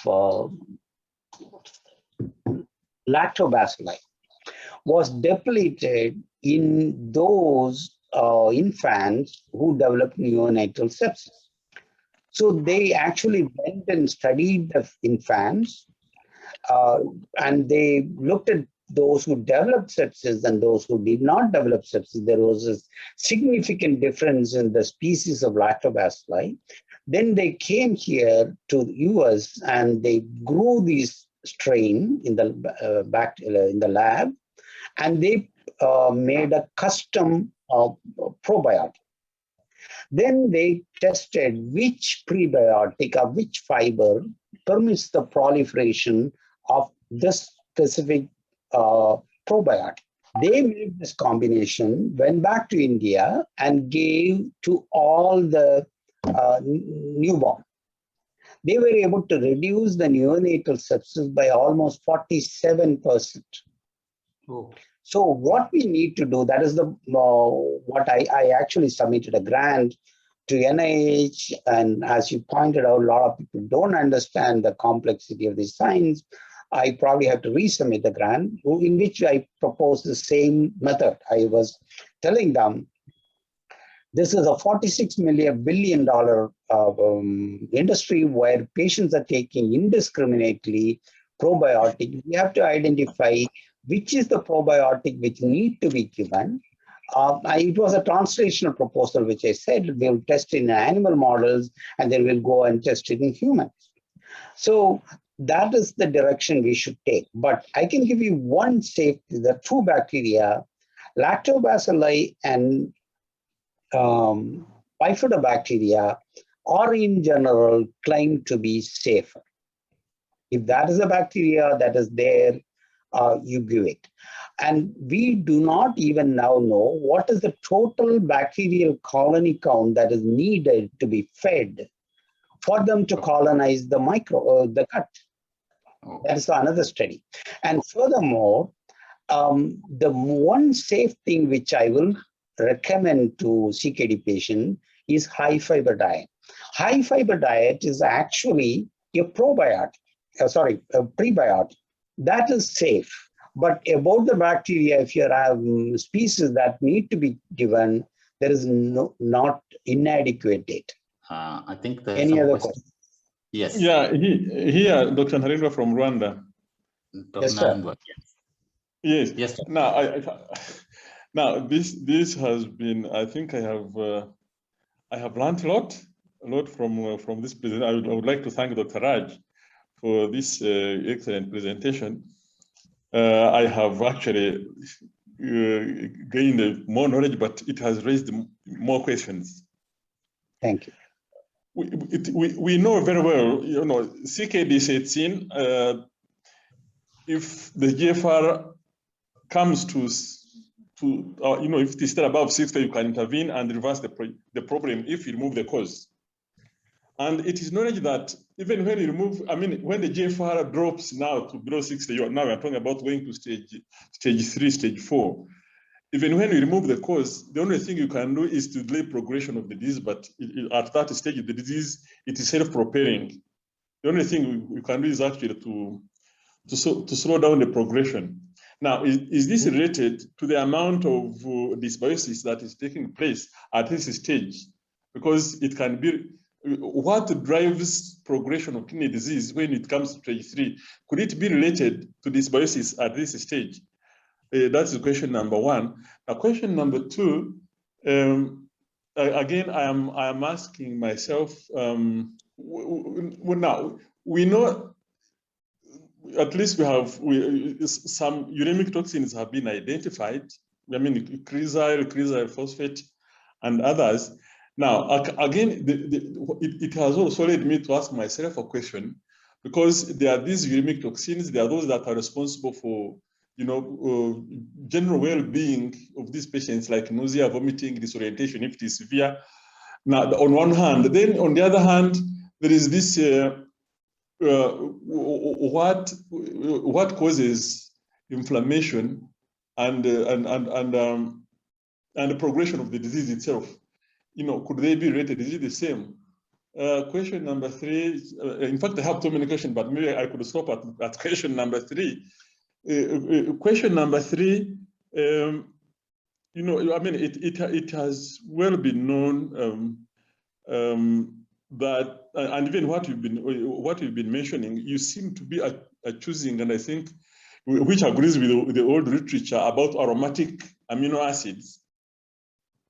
Lactobacilli was depleted in those infants who developed neonatal sepsis. So they actually went and studied the infants, and they looked at those who developed sepsis and those who did not develop sepsis. There was a significant difference in the species of Lactobacilli. Then they came here to the US and they grew these strain in the lab, and they made a custom probiotic. Then they tested which prebiotic or which fiber permits the proliferation of this specific probiotic. They made this combination, went back to India, and gave to all the newborn. They were able to reduce the neonatal sepsis by almost 47%. Oh. So what we need to do, that is the what I actually submitted a grant to NIH, and as you pointed out, a lot of people don't understand the complexity of this science. I probably have to resubmit the grant, in which I proposed the same method. I was telling them, this is a $46 billion industry where patients are taking indiscriminately probiotic. We have to identify which is the probiotic which need to be given. It was a translational proposal, which I said we'll test in animal models and then we'll go and test it in humans. So that is the direction we should take. But I can give you one safety, the two bacteria, Lactobacilli and Bifidobacteria are in general claimed to be safer. If that is a bacteria that is there, you give it. And we do not even now know what is the total bacterial colony count that is needed to be fed for them to colonize the gut. That is another study. And furthermore, the one safe thing which I will recommend to CKD patient is high fiber diet. High fiber diet is actually a prebiotic. That is safe. But about the bacteria, if you have species that need to be given, there is not inadequate data. I think there's Any some other question. question? Yes. Yeah, here, Dr. Narendra from Rwanda. Yes, sir. Yes. Yes, sir. Now this has been. I think I have learned a lot from this presentation. I would like to thank Dr. Raj for this excellent presentation. I have actually gained more knowledge, but it has raised more questions. Thank you. We know very well, CKD sets in. If the GFR comes to if it is still above 60, you can intervene and reverse the problem if you remove the cause. And it is knowledge that even when you remove, when the GFR drops now to below 60, now we're talking about going to stage 3, stage 4. Even when you remove the cause, the only thing you can do is to delay progression of the disease, but at that stage of the disease, it is self-propelling. The only thing you can do is actually to slow down the progression. Now, is this related to the amount of dysbiosis that is taking place at this stage? Because it can be, what drives progression of kidney disease when it comes to stage 3? Could it be related to dysbiosis at this stage? That's question number 1. Now, question number 2, again, I am asking myself, now, we know at least some uremic toxins have been identified. Cressyl phosphate, and others. Now, again, it has also led me to ask myself a question, because there are these uremic toxins. There are those that are responsible for, general well-being of these patients, like nausea, vomiting, disorientation, if it is severe. Now, on one hand, then on the other hand, there is this. What causes inflammation and the progression of the disease itself? Could they be related? Is it the same? Question number 3. In fact, I have too many questions, but maybe I could stop at question number 3. Question number 3. It has well been known that, and even what you've been mentioning, you seem to be choosing, and I think, which agrees with the old literature about aromatic amino acids,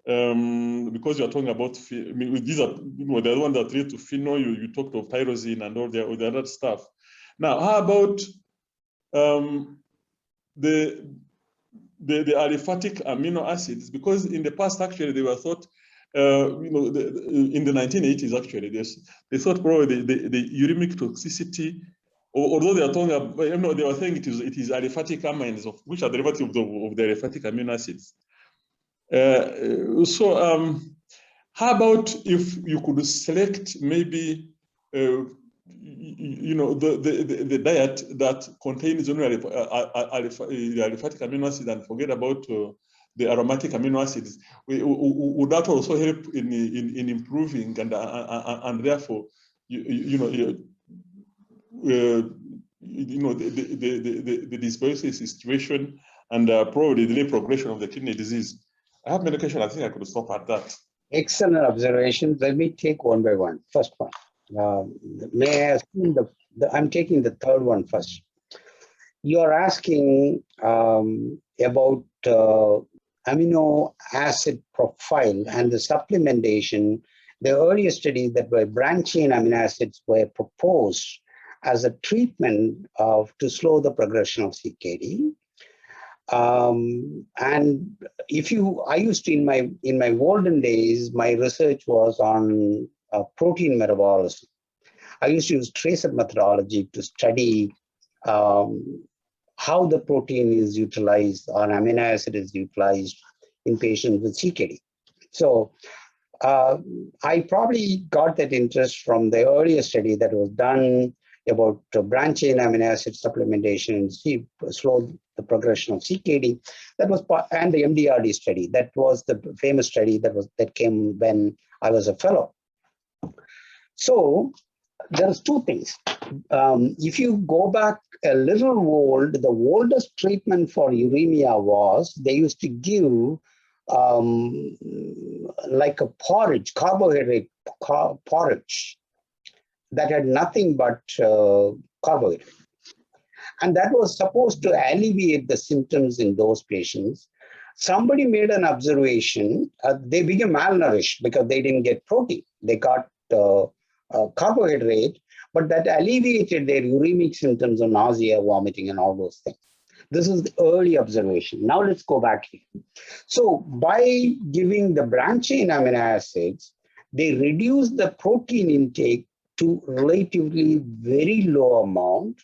because you are talking about, these are, the other ones that relate to phenol. You talked of tyrosine and all the other stuff. Now, how about the aliphatic amino acids? Because in the past, actually, they were thought, in the 1980s, actually, they thought probably the uremic toxicity, although they are talking about, they were saying it is aliphatic amines, which are derivatives of the aliphatic amino acids. How about if you could select maybe, the diet that contains only the aliphatic amino acids and forget about the aromatic amino acids? Would that also help in improving and therefore, the dysbiosis situation and probably delay progression of the kidney disease? I have many questions. I think I could stop at that. Excellent observations. Let me take one by one. First one. May I assume I'm taking the third one first. You're asking about amino acid profile and the supplementation. The earlier studies that were branch-chain amino acids were proposed as a treatment to slow the progression of CKD. And I used to, in my olden days, my research was on protein metabolism. I used to use tracer methodology to study how the protein is utilized or amino acid is utilized in patients with CKD. So I probably got that interest from the earlier study that was done about branch-chain amino acid supplementation and slow the progression of CKD. That was and the MDRD study. That was the famous study that came when I was a fellow. So there's two things. If you go back a little old, the oldest treatment for uremia was they used to give like a porridge, carbohydrate porridge that had nothing but carbohydrate. And that was supposed to alleviate the symptoms in those patients. Somebody made an observation. They became malnourished because they didn't get protein. They got carbohydrate, but that alleviated their uremic symptoms of nausea, vomiting, and all those things. This is the early observation. Now let's go back here. So by giving the branched-chain amino acids, they reduce the protein intake to relatively very low amount,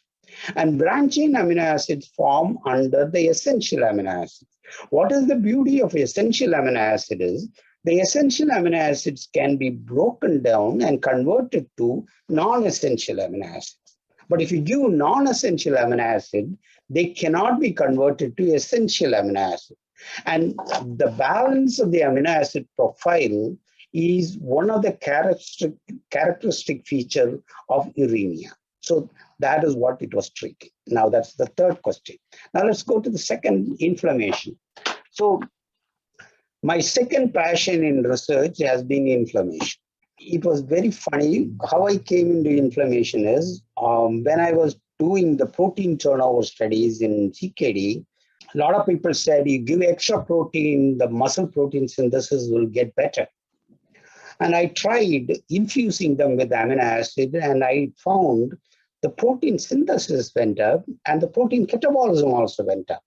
and branched-chain amino acids form under the essential amino acids. What is the beauty of essential amino acid is the essential amino acids can be broken down and converted to non-essential amino acids. But if you give non-essential amino acid, they cannot be converted to essential amino acid. And the balance of the amino acid profile is one of the characteristic feature of uremia. So that is what it was treating. Now that's the third question. Now let's go to the second, inflammation. So my second passion in research has been inflammation. It was very funny how I came into inflammation is when I was doing the protein turnover studies in CKD, a lot of people said you give extra protein, the muscle protein synthesis will get better. And I tried infusing them with amino acid, and I found the protein synthesis went up and the protein catabolism also went up.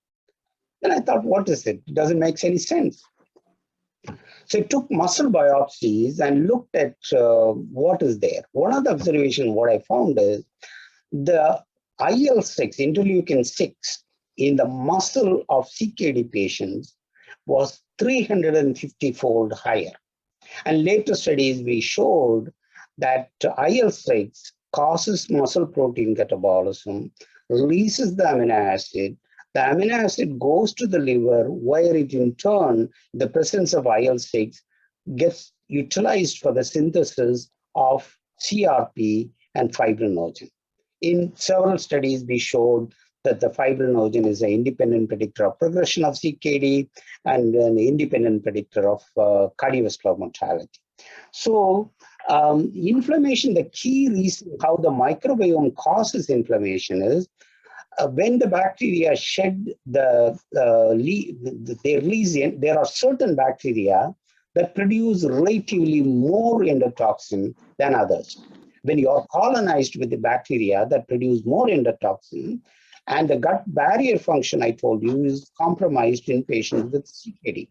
Then I thought, what is it? It doesn't make any sense. So I took muscle biopsies and looked at what is there. One of the observations, what I found is the IL-6, interleukin-6, in the muscle of CKD patients was 350-fold higher. And later studies, we showed that IL-6 causes muscle protein catabolism, releases the amino acid. The amino acid goes to the liver, where it in turn, the presence of IL-6 gets utilized for the synthesis of CRP and fibrinogen. In several studies, we showed that the fibrinogen is an independent predictor of progression of CKD and an independent predictor of cardiovascular mortality. So inflammation, the key reason how the microbiome causes inflammation is when the bacteria shed their lesion, there are certain bacteria that produce relatively more endotoxin than others. When you are colonized with the bacteria that produce more endotoxin, and the gut barrier function, I told you, is compromised in patients with CKD.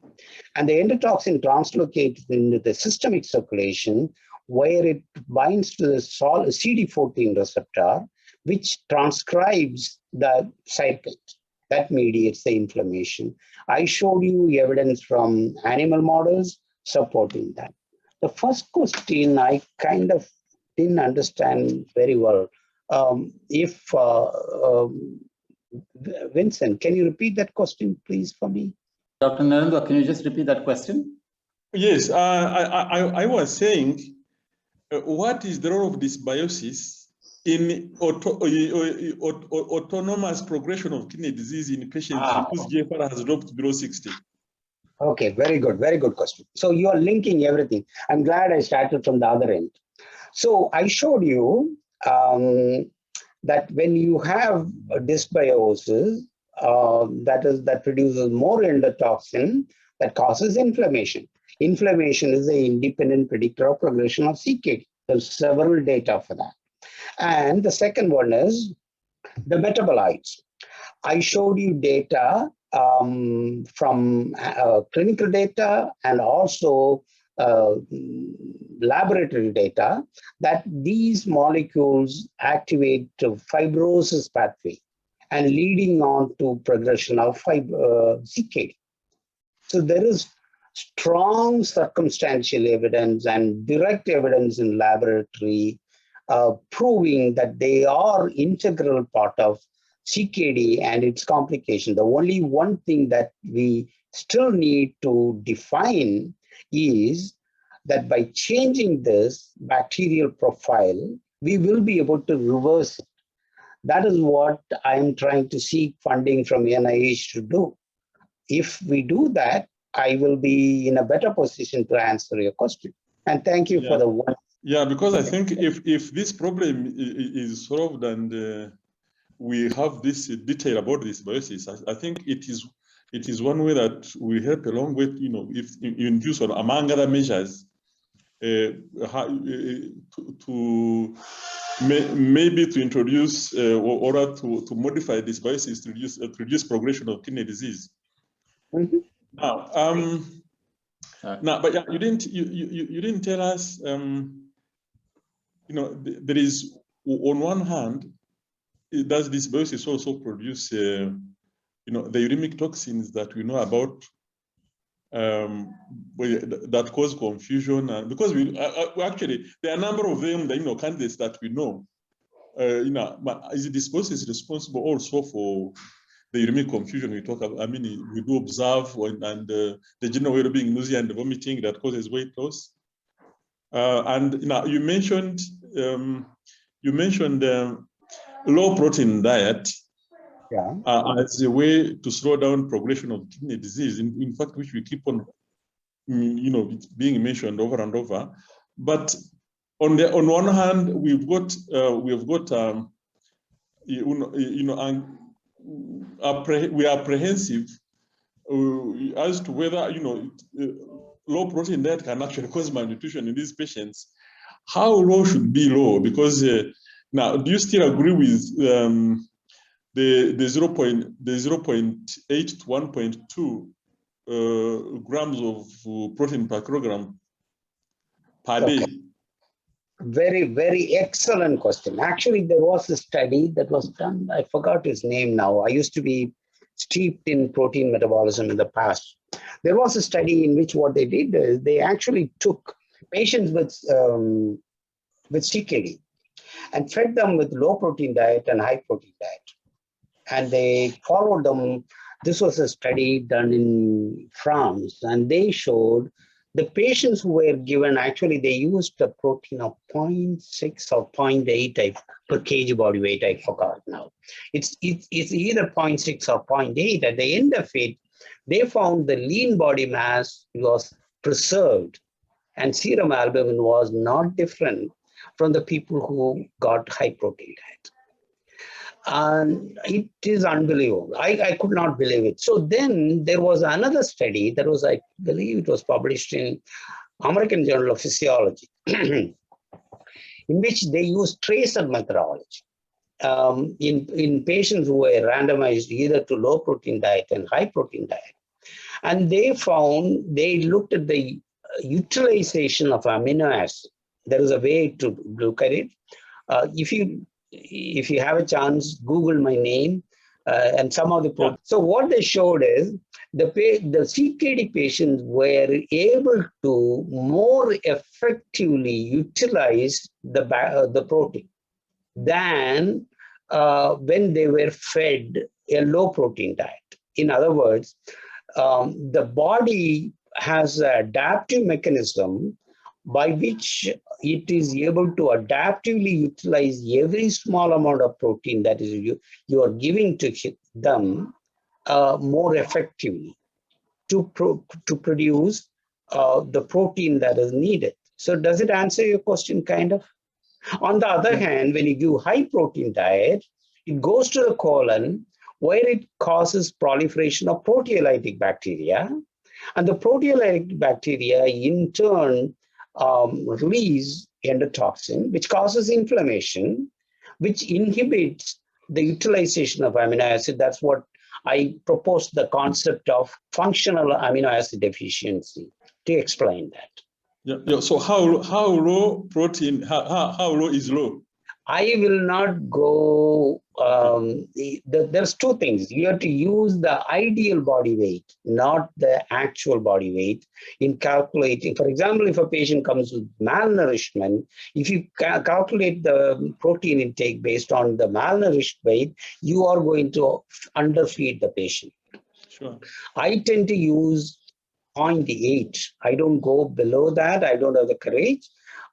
And the endotoxin translocates into the systemic circulation, where it binds to the CD14 receptor, which transcribes the cytokines. That mediates the inflammation. I showed you evidence from animal models supporting that. The first question I kind of didn't understand very well. Vincent, can you repeat that question, please, for me? Dr. Narendra, can you just repeat that question? Yes, I was saying, what is the role of dysbiosis in autonomous progression of kidney disease in patients whose GFR has dropped below 60? Okay, very good question. So you are linking everything. I'm glad I started from the other end. So I showed you that when you have a dysbiosis, that produces more endotoxin, that causes inflammation. Inflammation is an independent predictor of progression of CKD. There's several data for that. And the second one is the metabolites. I showed you data from clinical data and also laboratory data that these molecules activate fibrosis pathway and leading on to progression of CKD. So there is strong circumstantial evidence and direct evidence in laboratory proving that they are integral part of CKD and its complication. The only one thing that we still need to define is that by changing this bacterial profile, we will be able to reverse it. That is what I'm trying to seek funding from NIH to do. If we do that, I will be in a better position to answer your question. And thank you for the one. Yeah, because I think if this problem is solved and we have this detail about dysbiosis, I think it is one way that we help along with, if in use or among other measures, maybe to introduce or to modify dysbiosis to reduce progression of kidney disease. Mm-hmm. Now, but yeah, you didn't tell us. There is, on one hand, does dysbiosis also produce the uremic toxins that we know about, that cause confusion, because we actually there are a number of them, candidates that we know. Is dysbiosis responsible also for the uremic confusion we talk about? I mean, we do observe, and the general well-being, nausea and vomiting that causes weight loss. And you mentioned low protein diet as a way to slow down progression of kidney disease. In fact, which we keep on, being mentioned over and over. But on one hand, we are apprehensive as to whether low protein diet can actually cause malnutrition in these patients. How low should be low? Because now, do you still agree with the 0.8 to 1.2 grams of protein per kilogram per day? Very, very excellent question. Actually, there was a study that was done. I forgot his name now. I used to be steeped in protein metabolism in the past. There was a study in which what they did is they actually took patients with CKD and fed them with low protein diet and high protein diet. And they followed them. This was a study done in France, and they showed the patients who were given, actually, they used a protein of 0.6 or 0.8 per kg body weight. I forgot now. It's either 0.6 or 0.8. At the end of it, they found the lean body mass was preserved, and serum albumin was not different from the people who got high protein diet. And it is unbelievable. I could not believe it. So then there was another study that was, I believe it was published in American Journal of Physiology, in which they used tracer methodology in patients who were randomized either to low protein diet and high protein diet. And they looked at the utilization of amino acid. There is a way to look at it. If you have a chance, Google my name and some of the proteins. So what they showed is the CKD patients were able to more effectively utilize the protein than when they were fed a low protein diet. In other words, the body has an adaptive mechanism by which it is able to adaptively utilize every small amount of protein that is you are giving to them more effectively to produce the protein that is needed. So does it answer your question, kind of? On the other hand, when you give high protein diet, it goes to the colon where it causes proliferation of proteolytic bacteria. And the proteolytic bacteria in turn release endotoxin, which causes inflammation, which inhibits the utilization of amino acid. That's what I proposed, the concept of functional amino acid deficiency, to explain that. Yeah. So how low protein? How low is low? I will not go. There's two things. You have to use the ideal body weight, not the actual body weight, in calculating. For example, if a patient comes with malnourishment, if you calculate the protein intake based on the malnourished weight, you are going to underfeed the patient. Sure. I tend to use 0.8. I don't go below that. I don't have the courage.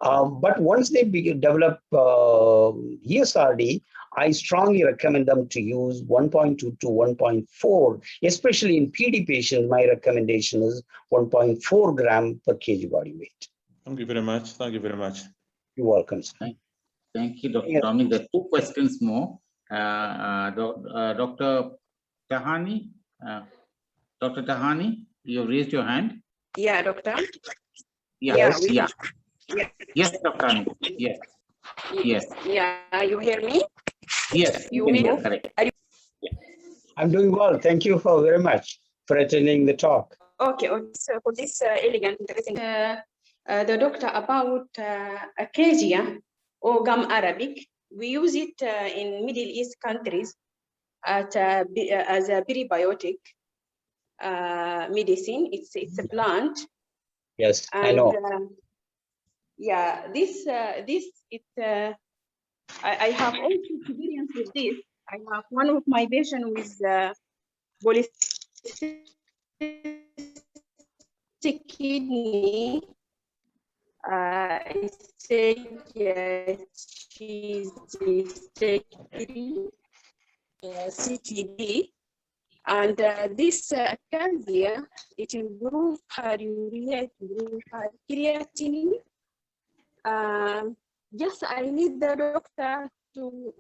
But once they develop ESRD, I strongly recommend them to use 1.2 to 1.4, especially in PD patients. My recommendation is 1.4 gram per kg body weight. Thank you very much. Thank you very much. You're welcome. Thank you, Dr. Dominic. There are 2 questions more. Dr. Tahani, Dr. Tahani, you raised your hand. Yeah, doctor. Yes. Yeah. Yes, Dr. Tahani. Yes. Yes. Yeah, you hear me? Yes, You can hear hear, me? correct. I'm doing well. Thank you very much for attending the talk. Okay, so for this elegant, interesting, the doctor about acacia or gum Arabic. We use it in Middle East countries as a prebiotic medicine. It's a plant. Yes, And, I know. Yeah, I have also experience with this. I have one of my patients with polycystic kidney. She's stage 3 CKD, and this acacia, it improves her urea, it improves her creatinine. Just I need the doctor to,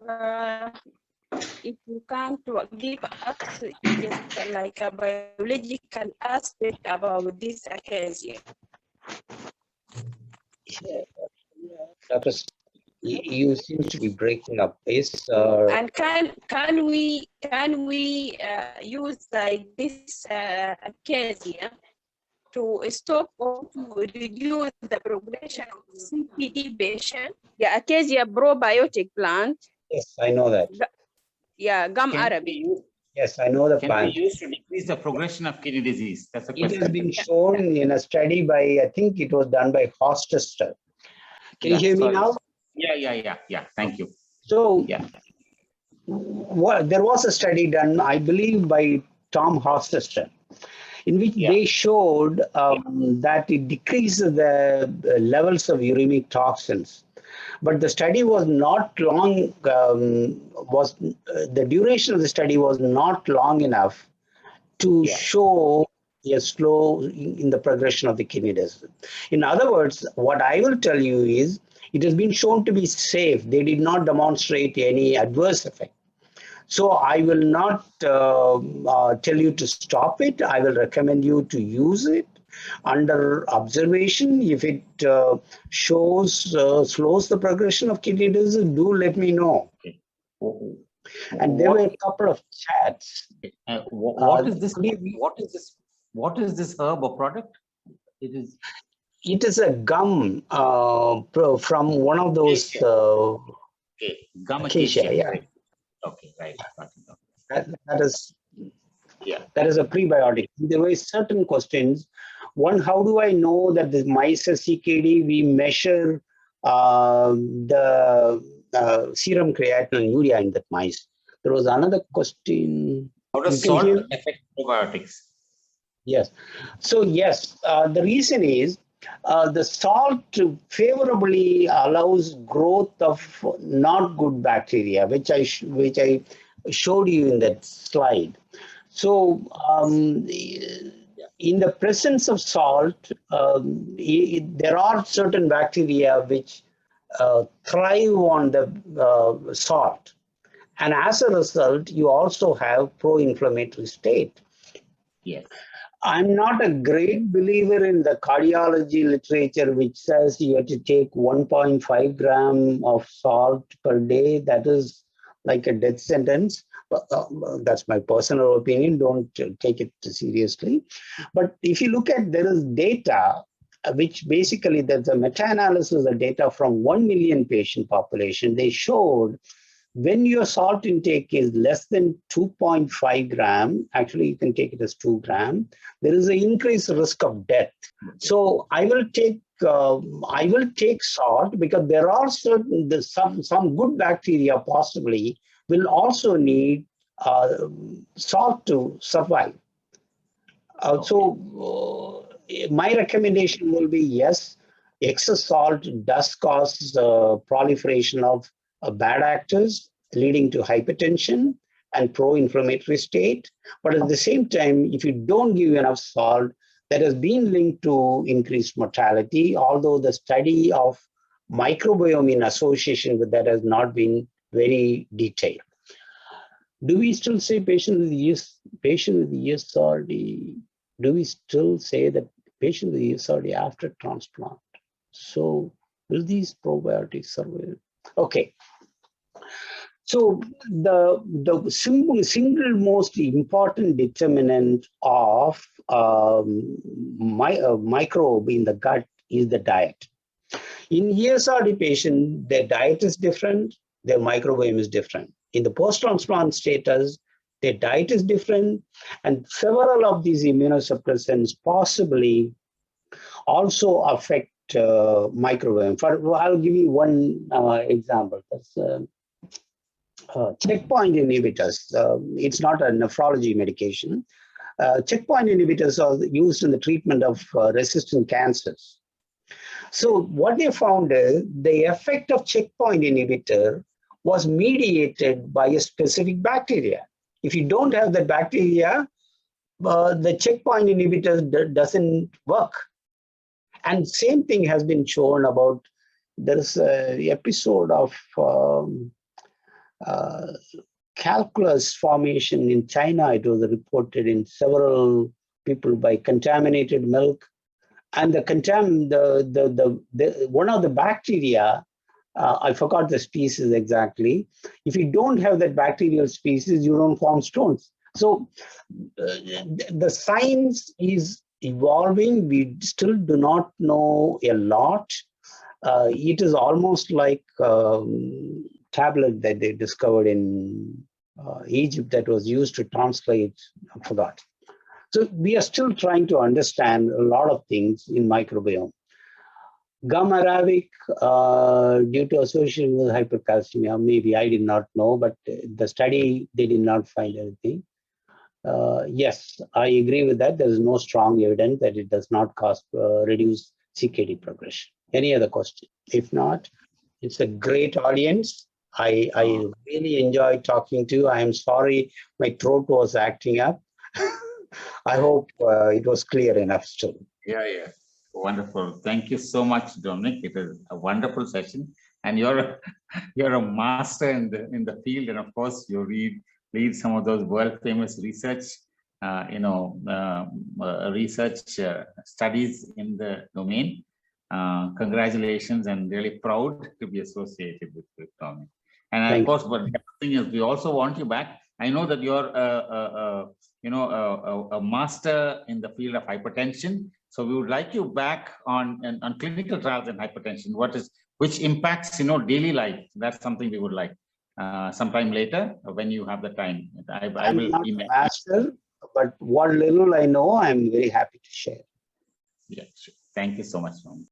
if you can, to give us just like a biological aspect about this acacia. Doctor, you seem to be breaking up. And can we use like this acacia to stop or to reduce the progression of CKD patient? The acacia probiotic plant. Yes, I know that. Yeah, gum Arabic. Yes, I know the Can plant. be used to decrease the progression of kidney disease? That's a It question. has been shown in a study by, I think it was done by Hostester. Can you hear me now? Yeah. Thank you. So, Yeah. there was a study done, I believe, by Tom Hostester, in which they showed that it decreases the levels of uremic toxins. But the study was not long, the duration of the study was not long enough to show a slow in the progression of the kidney disease. In other words, what I will tell you is, it has been shown to be safe. They did not demonstrate any adverse effect. So I will not tell you to stop it. I will recommend you to use it under observation. If it slows the progression of kidney disease, do let me know. Okay. And there were a couple of chats. What is this? What is this herb or product? It is a gum from one of those gum acacia. Yeah. Right. Okay, right. That is a prebiotic. There were certain questions. One, how do I know that the mice are CKD? We measure the serum creatinine and urea in that mice. There was another question. How does salt affect probiotics? Yes. So yes, the reason is the salt favorably allows growth of not good bacteria, which I showed you in that slide. So in the presence of salt, there are certain bacteria which thrive on the salt. And as a result, you also have pro-inflammatory state. Yes. I'm not a great believer in the cardiology literature, which says you have to take 1.5 gram of salt per day. That is like a death sentence. That's my personal opinion. Don't take it seriously. But if you look at, there is data, which basically there's a meta-analysis of data from 1 million patient population. They showed when your salt intake is less than 2.5 gram, actually you can take it as 2 gram, there is an increased risk of death. So I will take salt because there are some good bacteria possibly will also need salt to survive. So my recommendation will be yes. Excess salt does cause proliferation of bad actors, leading to hypertension and pro-inflammatory state. But at the same time, if you don't give enough salt, that has been linked to increased mortality, although the study of microbiome in association with that has not been very detailed. Do we still say patient with ESRD? Do we still say that patient with ESRD after transplant? So will these probiotics survive? Okay. So the single most important determinant of microbe in the gut is the diet. In ESRD patient, their diet is different, their microbiome is different. In the post-transplant status, their diet is different, and several of these immunosuppressants possibly also affect microbiome. I'll give you one example. That's checkpoint inhibitors. It's not a nephrology medication. Checkpoint inhibitors are used in the treatment of resistant cancers. So what they found is the effect of checkpoint inhibitor was mediated by a specific bacteria. If you don't have that bacteria, the checkpoint inhibitor doesn't work. And same thing has been shown about, there's an episode of calculus formation in China. It was reported in several people by contaminated milk. And one of the bacteria, I forgot the species exactly. If you don't have that bacterial species, you don't form stones. So the science is evolving. We still do not know a lot. It is almost like tablet that they discovered in Egypt that was used to translate, I forgot. So we are still trying to understand a lot of things in microbiome. Gum arabic, due to association with hypercalcemia, maybe I did not know, but the study, they did not find anything. Yes, I agree with that. There is no strong evidence that it does not cause reduce CKD progression. Any other question? If not, it's a great audience. I really enjoyed talking to you. I am sorry my throat was acting up. I hope it was clear enough still. Yeah. Wonderful. Thank you so much, Dominic. It is a wonderful session. And you're a master in the field. And of course, you lead some of those world famous research, research studies in the domain. Congratulations, and really proud to be associated with Dominic. And of course, but the thing is, we also want you back. I know that you're a master in the field of hypertension. So we would like you back on clinical trials in hypertension. Which impacts daily life. That's something we would like sometime later when you have the time. I will not email. Master, but what little I know, I'm very happy to share. Yeah, sure. Thank you so much, Mom.